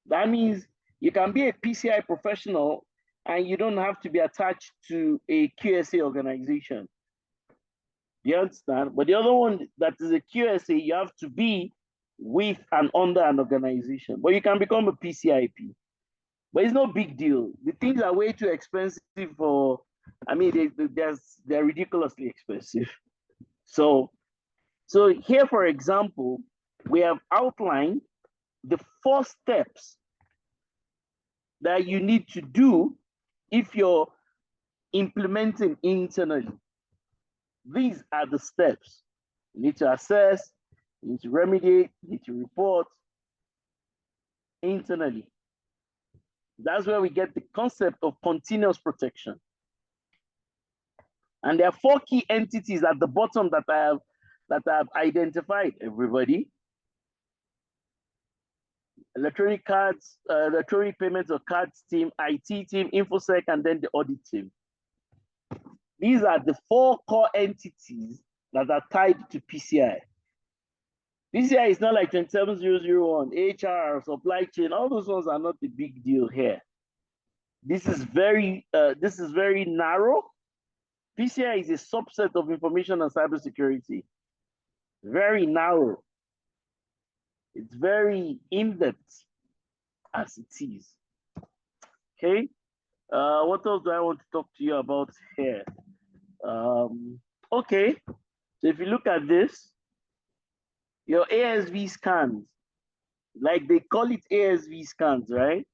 Speaker 1: That means you can be a PCI professional and you don't have to be attached to a QSA organization. Do you understand? But the other one that is a QSA, you have to be with and under an organization. But you can become a PCIP. But it's no big deal. The things are way too expensive for, I mean, they're ridiculously expensive. So here, for example, we have outlined the 4 steps that you need to do if you're implementing internally. These are the steps. You need to assess, you need to remediate, you need to report internally. That's where we get the concept of continuous protection. And there are 4 key entities at the bottom that I have identified, everybody. Electronic cards, electronic payments or cards team, IT team, InfoSec, and then the audit team. These are the 4 core entities that are tied to PCI. PCI is not like 27001, HR, supply chain. All those ones are not the big deal here. This is very narrow. PCI is a subset of information and cybersecurity. Very narrow. It's very in-depth as it is. Okay. What else do I want to talk to you about here? Okay. So if you look at this, your ASV scans, like they call it ASV scans, right?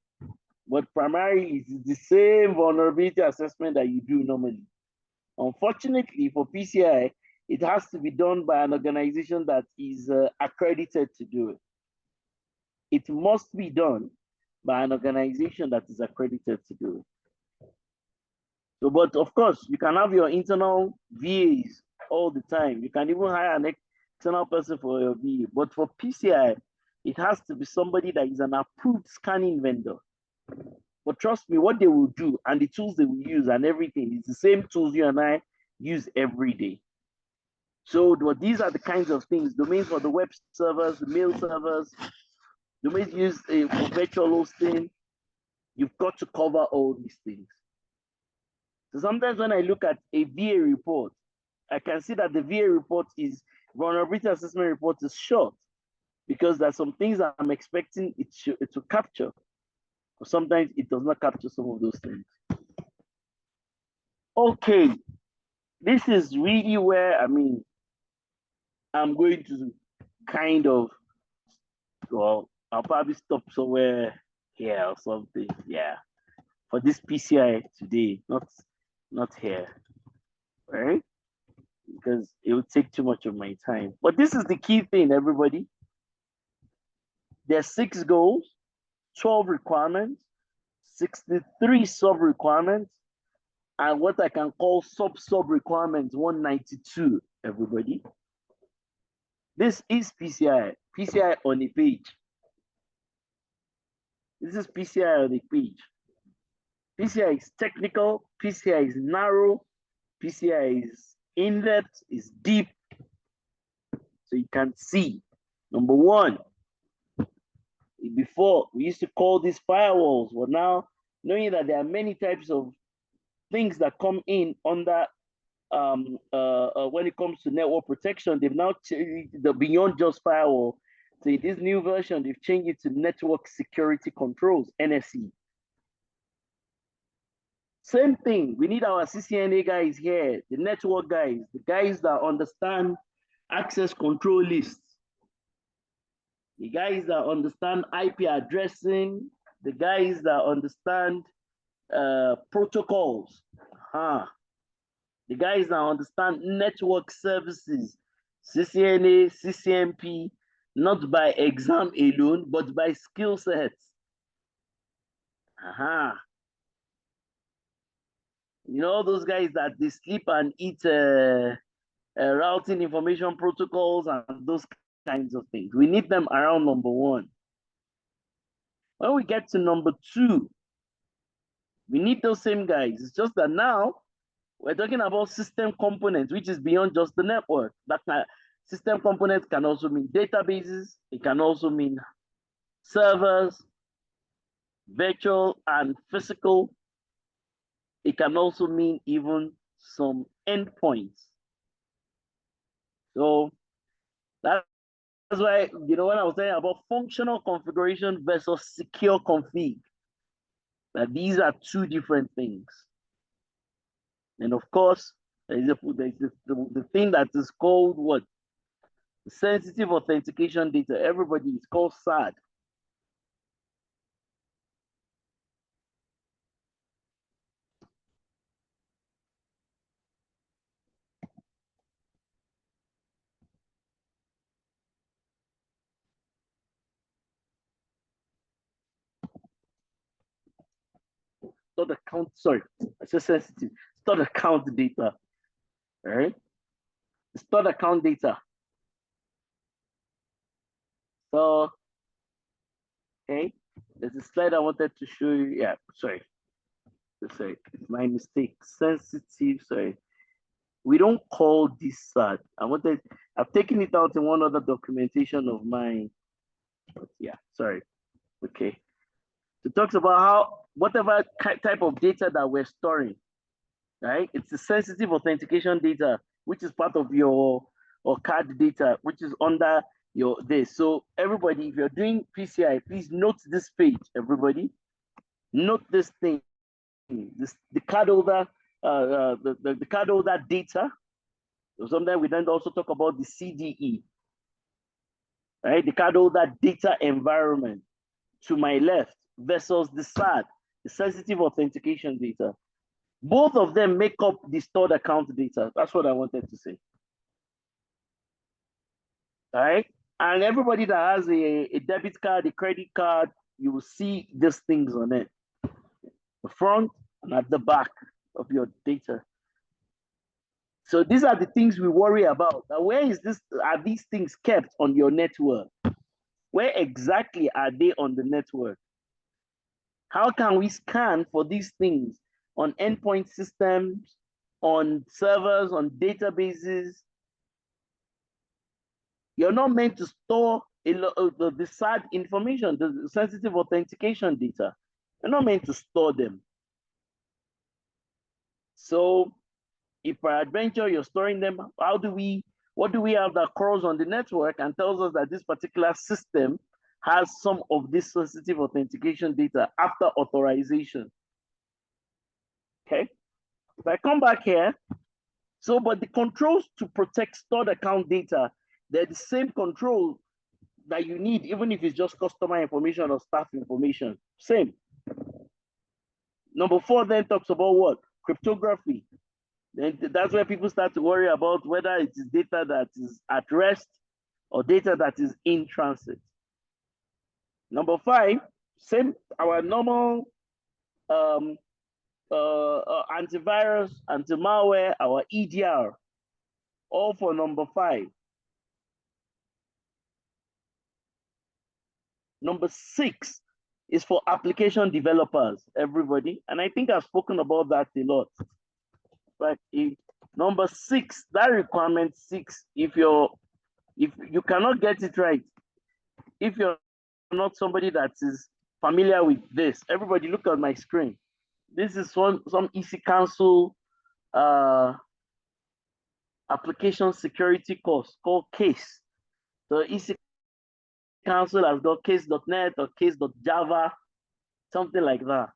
Speaker 1: But primarily it's the same vulnerability assessment that you do normally. Unfortunately for PCI, it has to be done by an organization that is accredited to do it. It must be done by an organization that is accredited to do it. So, but of course, you can have your internal VAs all the time. You can even hire an external person for your VA. But for PCI, it has to be somebody that is an approved scanning vendor. But trust me, what they will do and the tools they will use and everything is the same tools you and I use every day. So these are the kinds of things, domains for the web servers, the mail servers, domains used for virtual hosting. You've got to cover all these things. So sometimes when I look at a VA report, I can see that the VA report is, vulnerability assessment report is short because there's some things that I'm expecting it to capture. But sometimes it does not capture some of those things. Okay, this is really where, I mean, I'm going to kind of, well, I'll probably stop somewhere here or something. Yeah, for this PCI today, not here, right? Because it would take too much of my time. But this is the key thing, everybody. There's 6 goals, 12 requirements, 63 sub-requirements, and what I can call sub-requirements, 192, everybody. This is PCI. PCI on a page. This is PCI on a page. PCI is technical, PCI is narrow, PCI is in-depth, is deep. So you can see, number one, before we used to call these firewalls, but now knowing that there are many types of things that come in under when it comes to network protection, they've now changed the beyond just firewall. So in this new version, they've changed it to network security controls, NSC. Same thing, we need our CCNA guys here, the network guys, the guys that understand access control lists, the guys that understand IP addressing, the guys that understand protocols, the guys that understand network services, CCNA, CCNP, not by exam alone, but by skill sets. You know, those guys that they sleep and eat routing information protocols and those kinds of things. We need them around number one. When we get to number two, we need those same guys. It's just that now we're talking about system components, which is beyond just the network. That system components can also mean databases. It can also mean servers, virtual and physical. It can also mean even some endpoints. So that's why, you know, when I was saying about functional configuration versus secure config, that these are two different things. And of course, there's the thing that is called what? Sensitive authentication data. Everybody is called SAD. Not account, sorry, I said sensitive. It's not account data. All right? It's not account data. So, okay, there's a slide I wanted to show you. Yeah, sorry. Sorry, it's my mistake. Sensitive, sorry. We don't call this SAD. I've taken it out in one other documentation of mine. But yeah, sorry. Okay. It talks about how whatever type of data that we're storing, right? It's the sensitive authentication data, which is part of your or card data, which is under your this. So everybody, if you're doing PCI, please note this page, everybody. Note this thing. The cardholder, the cardholder data. Sometimes we then also talk about the CDE, right? The cardholder data environment to my left versus the SAD, the sensitive authentication data. Both of them make up the stored account data. That's what I wanted to say. All right. And everybody that has a debit card, a credit card, you will see these things on it. The front and at the back of your data. So these are the things we worry about. Now, where is this? Are these things kept on your network? Where exactly are they on the network? How can we scan for these things on endpoint systems, on servers, on databases? You're not meant to store the SAD information, the sensitive authentication data. You're not meant to store them. So if peradventure you're storing them, what do we have that crawls on the network and tells us that this particular system has some of this sensitive authentication data after authorization? Okay, if I come back here, so but the controls to protect stored account data, they're the same control that you need, even if it's just customer information or staff information, same. Number 4 then talks about what? Cryptography. Then that's where people start to worry about whether it is data that is at rest or data that is in transit. Number 5, same, our normal antivirus, anti-malware, our EDR, all for number 5. Number 6 is for application developers, everybody. And I think I've spoken about that a lot. But number 6, that requirement 6, if you cannot get it right, if you're not somebody that is familiar with this, everybody look at my screen. This is some EC Council application security course called CASE. So EC Council has got case.net or case.java, something like that.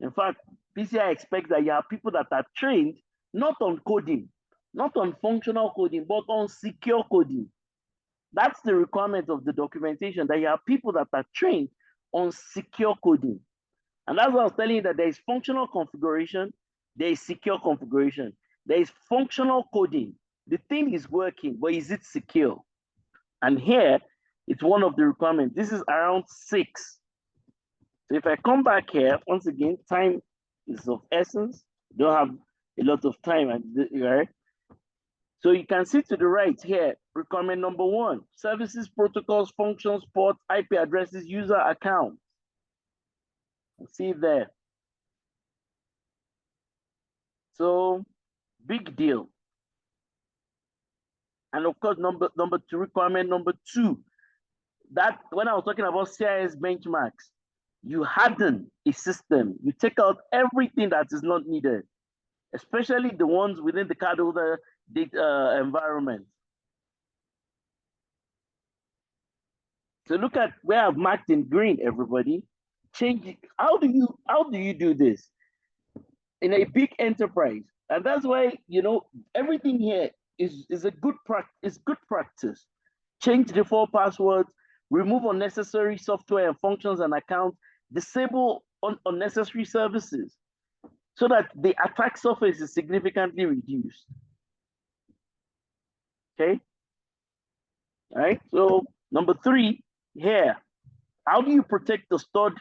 Speaker 1: In fact, PCI expects that you have people that are trained not on coding, not on functional coding, but on secure coding. That's the requirement of the documentation, that you have people that are trained on secure coding. And that's what I was telling you, that there is functional configuration, there is secure configuration. There is functional coding. The thing is working, but is it secure? And here, it's one of the requirements. This is around 6. So if I come back here, once again, time is of essence. Don't have a lot of time, right? So you can see to the right here, requirement number 1, services, protocols, functions, ports, IP addresses, user accounts. See there. So big deal. And of course, number 2, requirement number 2, that when I was talking about CIS benchmarks, you harden a system. You take out everything that is not needed, especially the ones within the cardholder data environment. So look at where I've marked in green, everybody. Change it. How do you do this in a big enterprise? And that's why, everything here is a good practice. Change default passwords, remove unnecessary software and functions and accounts, disable unnecessary services so that the attack surface is significantly reduced. Okay. All right. So number 3 here, how do you protect the stored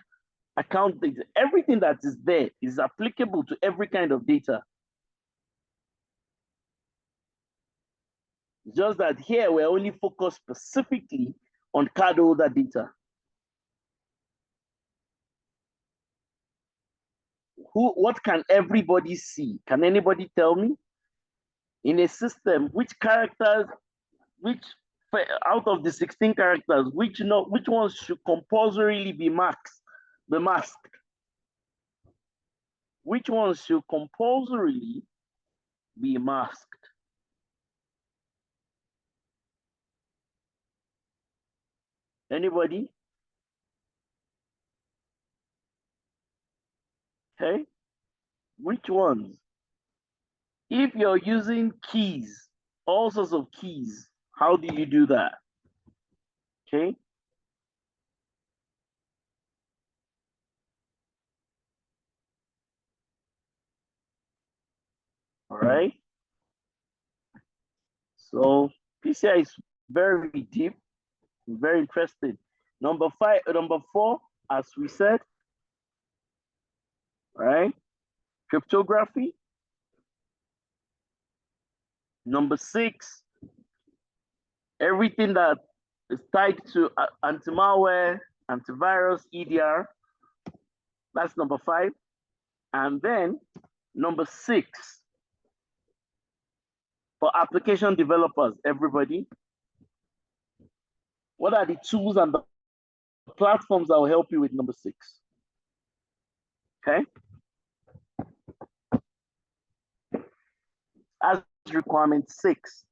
Speaker 1: account data? Everything that is there is applicable to every kind of data. Just that here we're only focused specifically on cardholder data. What can everybody see? Can anybody tell me? In a system, which characters, out of the 16 characters, which ones should compulsorily be masked? Which ones should compulsorily be masked? Anybody? Okay. Which ones? If you're using keys, all sorts of keys, how do you do that? Okay. All right. So PCI is very deep, very interesting. Number 4, as we said, right? Cryptography. Number 6, everything that is tied to anti-malware, antivirus, EDR. That's number 5. And then number 6, for application developers, everybody, what are the tools and the platforms that will help you with number 6? Okay. As requirement 6.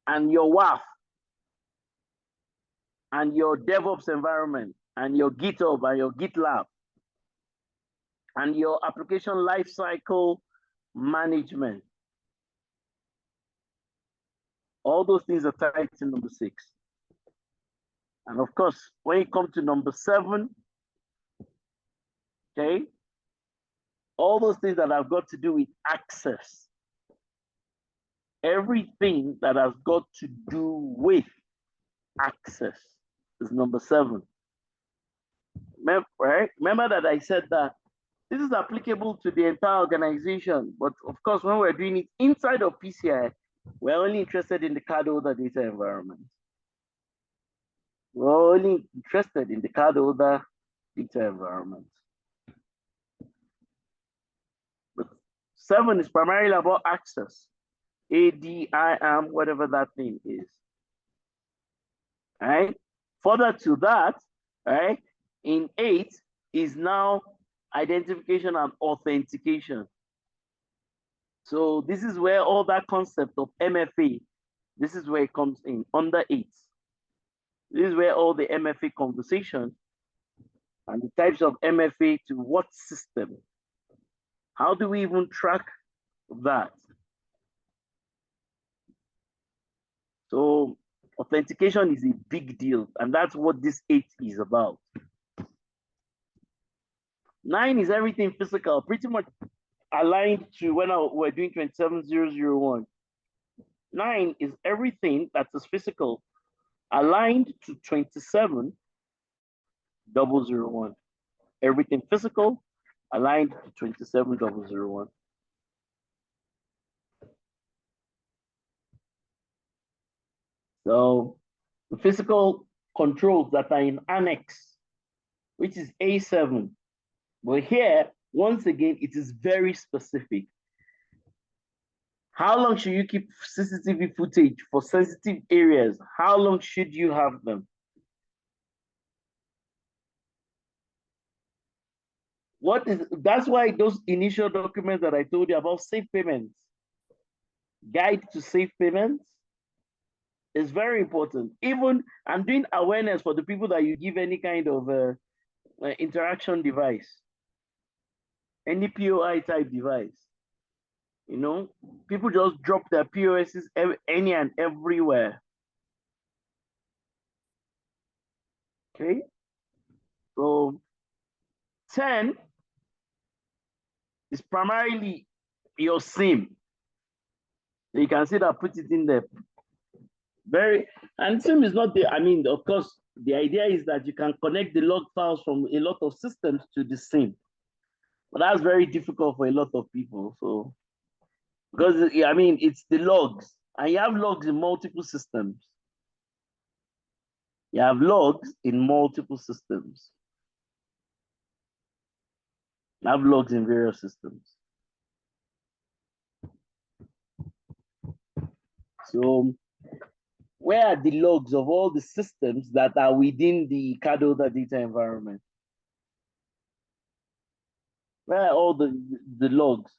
Speaker 1: And your WAF, and your DevOps environment, and your GitHub, and your GitLab, and your application lifecycle management. All those things are tied to number 6. And of course, when you come to number 7, okay, all those things that have got to do with access. Everything that has got to do with access. is number 7. Right? Remember that I said that this is applicable to the entire organization, but of course, when we're doing it inside of PCI, we're only interested in the cardholder data environment. We're only interested in the cardholder data environment. But 7 is primarily about access. ADIAM, whatever that thing is. All right. Further to that, right, in 8 is now identification and authentication. So this is where all that concept of MFA, this is where it comes in under 8. This is where all the MFA conversation and the types of MFA to what system. How do we even track that? So authentication is a big deal, and that's what this 8 is about. 9 is everything physical, pretty much aligned to when we're doing 27001. 9 is everything that is physical, aligned to 27001. Everything physical, aligned to 27001. So the physical controls that are in Annex, which is A7. But here, once again, it is very specific. How long should you keep CCTV footage for sensitive areas? How long should you have them? That's why those initial documents that I told you about safe payments, guide to safe payments, is very important. Even I'm doing awareness for the people that you give any kind of interaction device, any POI type device. You know, people just drop their POSs any and everywhere. Okay, so 10 is primarily your SIM. So you can see that, put it in there. And SIM is not the, I mean, of course, the idea is that you can connect the log files from a lot of systems to the SIM. But that's very difficult for a lot of people. So, because I mean, it's the logs, and you have logs in multiple systems. You have logs in multiple systems. You have logs in various systems. So, where are the logs of all the systems that are within the cardholder data environment? Where are all the logs?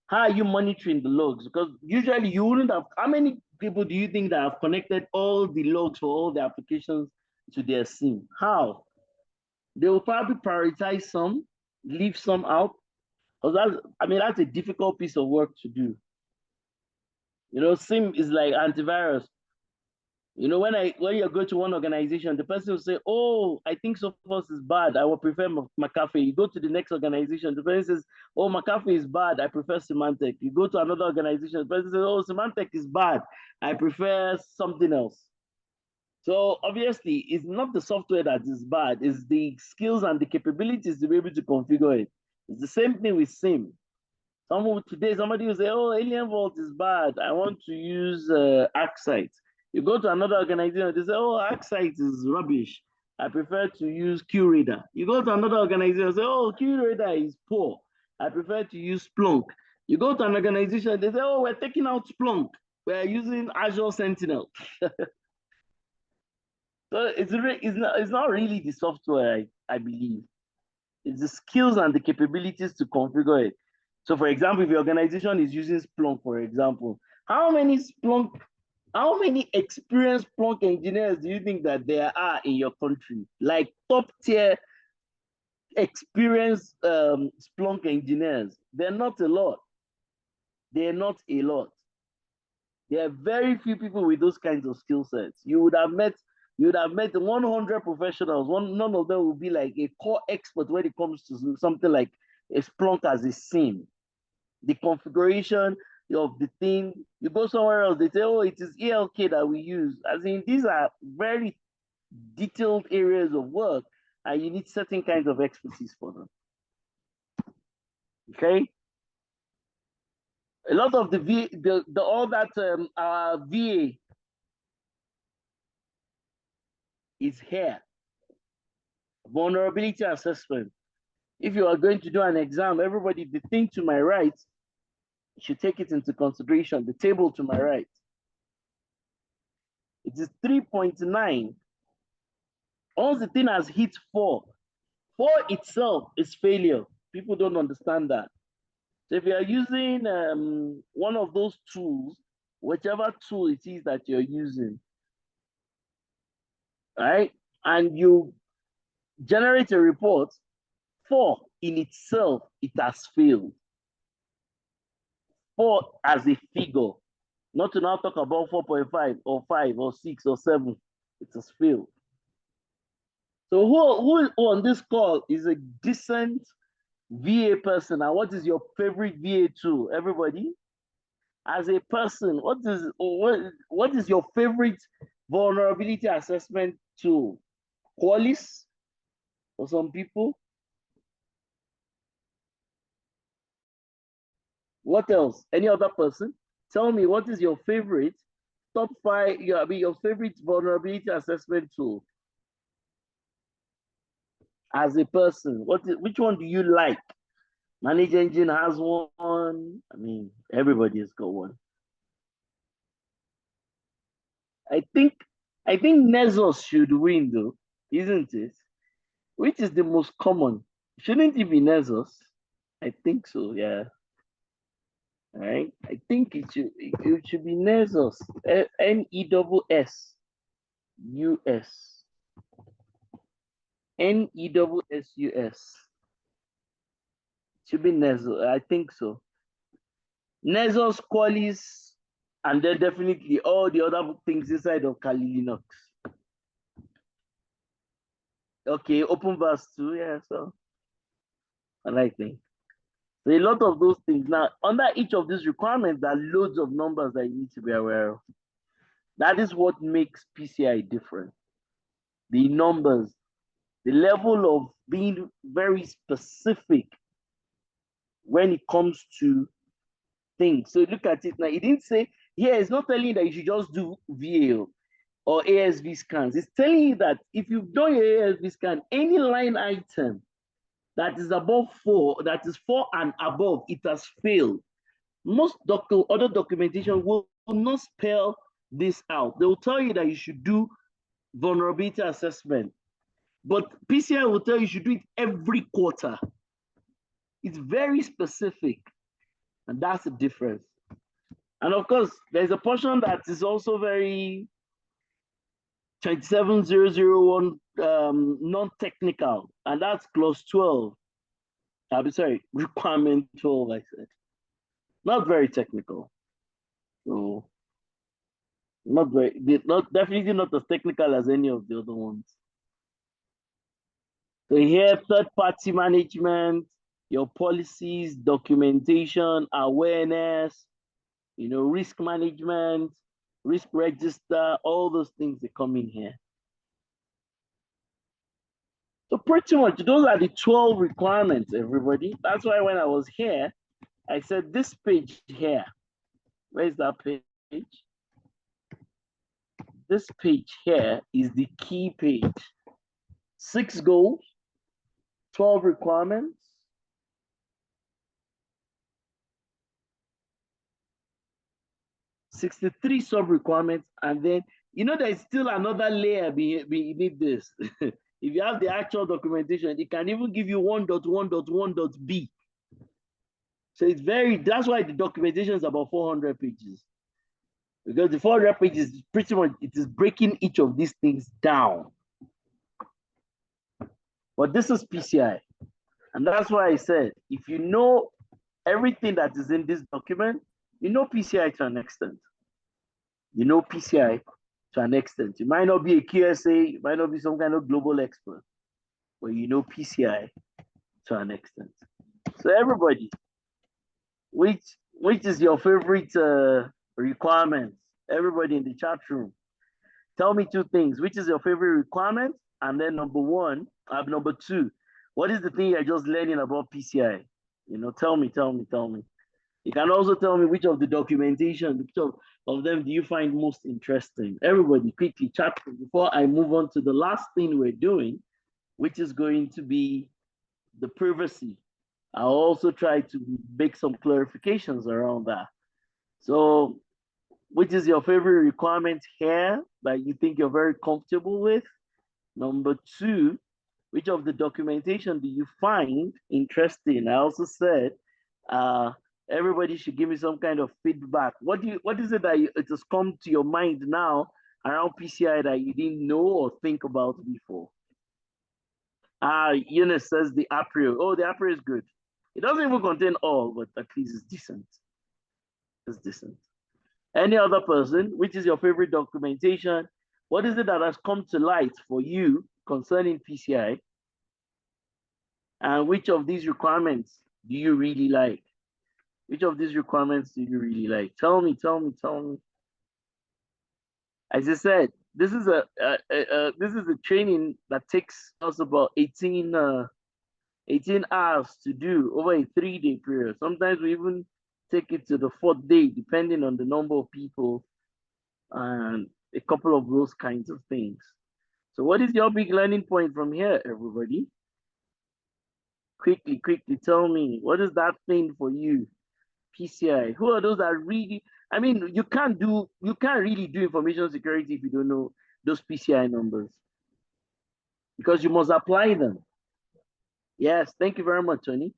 Speaker 1: How are you monitoring the logs? Because usually you wouldn't have, how many people do you think that have connected all the logs for all the applications to their SIM? How? They will probably prioritize some, leave some out. Because that's a difficult piece of work to do. You know, SIM is like antivirus. You know, when you go to one organization, the person will say, "Oh, I think Sophos is bad. I would prefer McAfee." You go to the next organization, the person says, "Oh, McAfee is bad. I prefer Symantec." You go to another organization, the person says, "Oh, Symantec is bad. I prefer something else." So obviously, it's not the software that is bad; it's the skills and the capabilities to be able to configure it. It's the same thing with SIM. Somebody will say, "Oh, Alien Vault is bad. I want to use ArcSight." You go to another organization, they say, "Oh, ArcSight is rubbish. I prefer to use QRadar." You go to another organization, say, "Oh, QRadar is poor. I prefer to use Splunk." You go to an organization, they say, "Oh, we're taking out Splunk. We're using Azure Sentinel." So it's not really the software, I believe. It's the skills and the capabilities to configure it. So for example, if your organization is using Splunk, for example, how many experienced Splunk engineers do you think that there are in your country? Like top tier experienced Splunk engineers. They're not a lot. They're not a lot. There are very few people with those kinds of skill sets. You would have met 100 professionals. None of them will be like a core expert when it comes to something like a Splunk as a SIM. The configuration of the thing, you go somewhere else, they say, "Oh, it is ELK that we use." As in, these are very detailed areas of work, and you need certain kinds of expertise for them. Okay? A lot of the all that VA is here. Vulnerability assessment. If you are going to do an exam, everybody, the thing to my right, you should take it into consideration. The table to my right. It is 3.9. Once the thing has hit 4, 4 itself is failure. People don't understand that. So if you are using one of those tools, whichever tool it is that you're using, right, and you generate a report, 4 in itself, it has failed. 4 as a figure, not to now talk about 4.5 or 5 or 6 or 7, it has failed. So who on this call is a decent VA person, and what is your favorite VA tool? Everybody, as a person, what is your favorite vulnerability assessment tool? Qualys for some people. What else? Any other person? Tell me, what is your favorite top 5? Your favorite vulnerability assessment tool as a person. Which one do you like? Manage Engine has one. I mean, everybody has got one. I think Nessus should win though, isn't it? Which is the most common? Shouldn't it be Nessus? I think so, yeah. All right. I think it should be Nessus. Nessus. Nessus. Should be Nessus. I think so. Nessus, Qualys, and then definitely all the other things inside of Kali Linux. Okay, OpenVAS too, yeah, so I like things. So a lot of those things. Now, under each of these requirements, there are loads of numbers that you need to be aware of. That is what makes PCI different. The numbers, the level of being very specific when it comes to things. So look at it now. It didn't say, here, it's not telling you that you should just do VA or ASV scans. It's telling you that if you've done your ASV scan, any line item that is above 4, that is 4 and above, it has failed. Most other documentation will not spell this out. They will tell you that you should do vulnerability assessment, but PCI will tell you should do it every quarter. It's very specific, and that's the difference. And of course, there's a portion that is also very 27001 non-technical, and that's clause 12. I'm sorry, requirement 12, I said. Not very technical. So definitely not as technical as any of the other ones. So here, third-party management, your policies, documentation, awareness, risk management, risk register, all those things that come in here. So pretty much those are the 12 requirements, everybody. That's why when I was here, I said this page here. Where's that page? This page here is the key page. 6 goals, 12 requirements, 63 sub-requirements, and then, there's still another layer beneath this. If you have the actual documentation, it can even give you 1.1.1.b. So that's why the documentation is about 400 pages. Because the 400 pages, pretty much, it is breaking each of these things down. But this is PCI. And that's why I said, if you know everything that is in this document, you know PCI to an extent. You know PCI to an extent. You might not be a QSA, you might not be some kind of global expert, but you know PCI to an extent. So everybody, which is your favorite requirement? Everybody in the chat room, Tell me two things. Which is your favorite requirement? And then number two, what is the thing you're just learning about PCI? Tell me. You can also tell me which of the documentation, which of them do you find most interesting? Everybody, quickly chat before I move on to the last thing we're doing, which is going to be the privacy. I'll also try to make some clarifications around that. So, which is your favorite requirement here that you think you're very comfortable with? Number two, which of the documentation do you find interesting? I also said everybody should give me some kind of feedback. What is it that it has come to your mind now around PCI that you didn't know or think about before? Eunice says the April. Oh, the April is good. It doesn't even contain all, but at least it's decent. It's decent. Any other person, which is your favorite documentation? What is it that has come to light for you concerning PCI? And which of these requirements do you really like? Which of these requirements do you really like? Tell me. As I said, this is a training that takes us about 18 hours to do over a 3-day period. Sometimes we even take it to the 4th day, depending on the number of people and a couple of those kinds of things. So what is your big learning point from here, everybody? Quickly, tell me, what is that thing for you? PCI. Who are those that really, I mean, you can't really do information security if you don't know those PCI numbers, because you must apply them. Yes, thank you very much, Tony.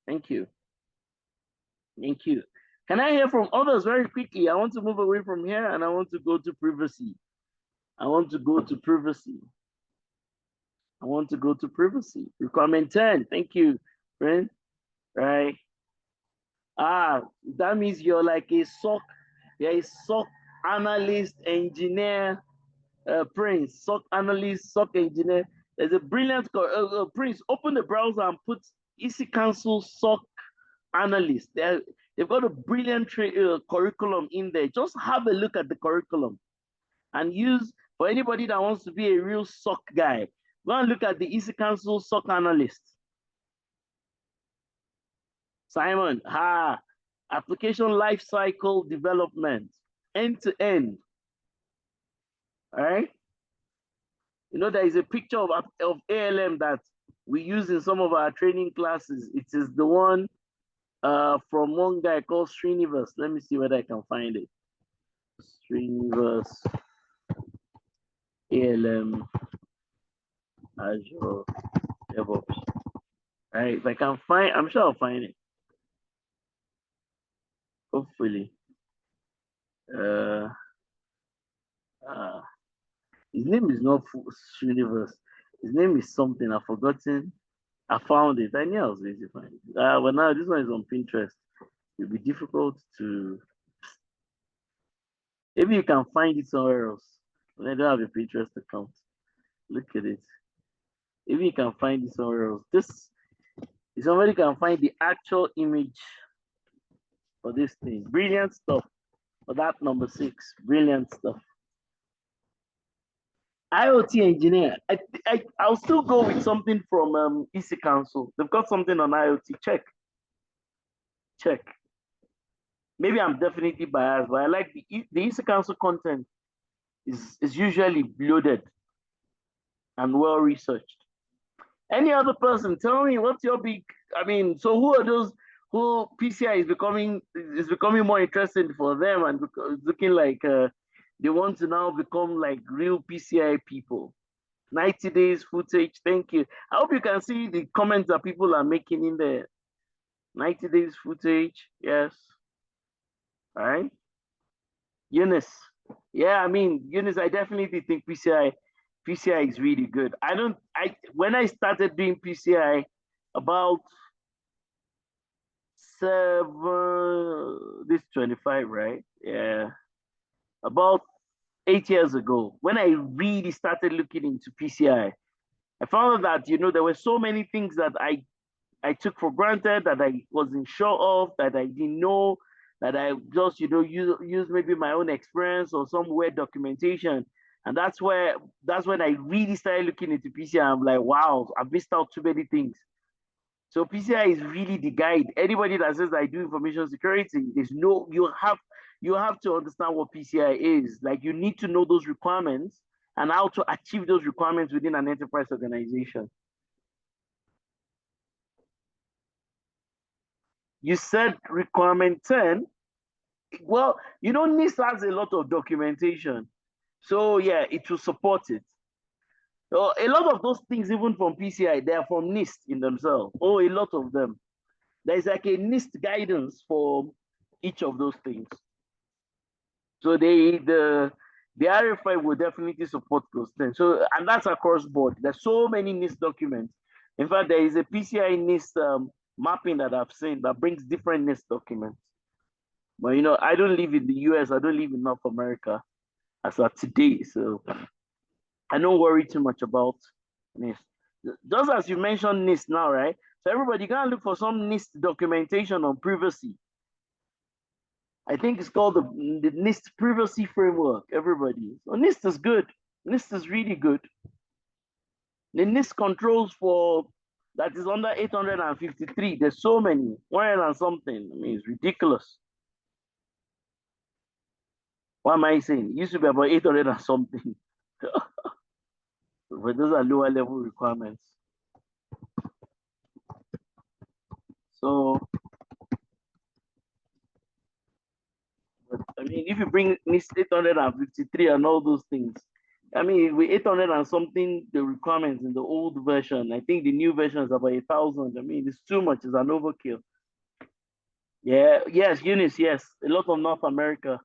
Speaker 1: Thank you. Can I hear from others very quickly? I want to move away from here and I want to go to privacy. Requirement 10. Thank you, friend. Right. That means you're like a SOC analyst, engineer, Prince, SOC analyst, SOC engineer. There's a brilliant Prince. Open the browser and put EC Council SOC analyst. They've got a brilliant curriculum in there. Just have a look at the curriculum and use for anybody that wants to be a real SOC guy. Go and look at the EC Council SOC analyst. Simon, application lifecycle development, end to end. All right. There is a picture of ALM that we use in some of our training classes. It is the one from one guy called Srinivas. Let me see whether I can find it. Srinivas, ALM, Azure, DevOps. All right, if I can find, I'm sure I'll find it. Hopefully. His name is not Srinivas. His name is something I've forgotten. I found it. I knew I was going to find it. But now this one is on Pinterest. It'll be difficult to. Maybe you can find it somewhere else. But I don't have a Pinterest account. Look at it. Maybe you can find it somewhere else. If somebody can find the actual image for this thing. Brilliant stuff. For that number 6. Brilliant stuff. IoT engineer. I'll still go with something from EC Council. They've got something on IoT. Check. Maybe I'm definitely biased, but I like the EC Council content is usually loaded and well researched. Any other person, tell me what's your big, so who are those who PCI is becoming more interesting for them and looking like they want to now become like real PCI people. 90 days footage, thank you. I hope you can see the comments that people are making in there. 90 days footage, yes. All right. Eunice. Yeah, Eunice, I definitely think PCI is really good. When I started doing PCI about 25, right? Yeah. About 8 years ago, when I really started looking into PCI, I found out that, there were so many things that I took for granted, that I wasn't sure of, that I didn't know, that I just, use maybe my own experience or some weird documentation. And that's when I really started looking into PCI. I'm like, wow, I've missed out too many things. So PCI is really the guide. Anybody that says I do information security, there's no, you have to understand what PCI is. Like, you need to know those requirements and how to achieve those requirements within an enterprise organization. You said requirement 10. Well, NIST has a lot of documentation. So yeah, it will support it. So a lot of those things, even from PCI, they are from NIST in themselves. Oh, a lot of them. There's like a NIST guidance for each of those things. So the RFI will definitely support those things. So, and that's across board. There's so many NIST documents. In fact, there is a PCI NIST mapping that I've seen that brings different NIST documents. But I don't live in the US. I don't live in North America as of today. So I don't worry too much about NIST. Just as you mentioned NIST now, right? So everybody can look for some NIST documentation on privacy. I think it's called the NIST privacy framework. Everybody. So NIST is good. NIST is really good. The NIST controls for that is under 853. There's so many, 100 and something. I mean, it's ridiculous. What am I saying? It used to be about 800 and something. But those are lower level requirements. So, but, I mean, if you bring NIST 853 and all those things, I mean, with 800 and something, the requirements in the old version, I think the new version is about 1,000. I mean, it's too much. It's an overkill. Yeah, yes, Eunice, yes. A lot of North America.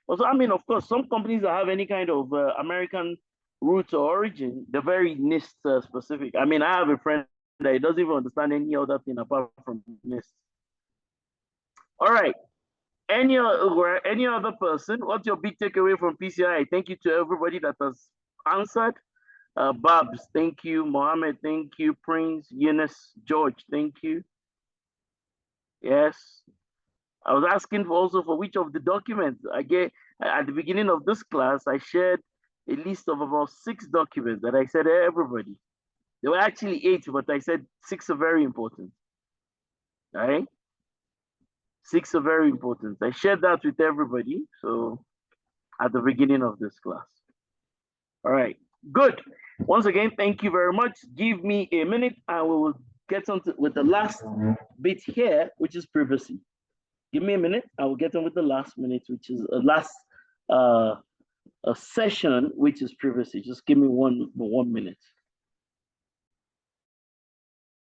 Speaker 1: Also, I mean, of course, some companies that have any kind of American roots or origin, they're very NIST specific. I mean, I have a friend that he doesn't even understand any other thing apart from NIST. All right. Any other person? What's your big takeaway from PCI? Thank you to everybody that has answered. Babs, thank you. Mohammed, thank you. Prince, Eunice, George, thank you. Yes. I was asking also for which of the documents. I get at the beginning of this class, I shared a list of about 6 documents that I said, hey, everybody. There were actually 8, but I said 6 are very important. All right? 6 are very important. I shared that with everybody. So at the beginning of this class. All right, good. Once again, thank you very much. Give me a minute and we will get on with the last bit here, which is privacy. Give me a minute. I will get on with the last minute, which is a last a session, which is privacy. Just give me one minute.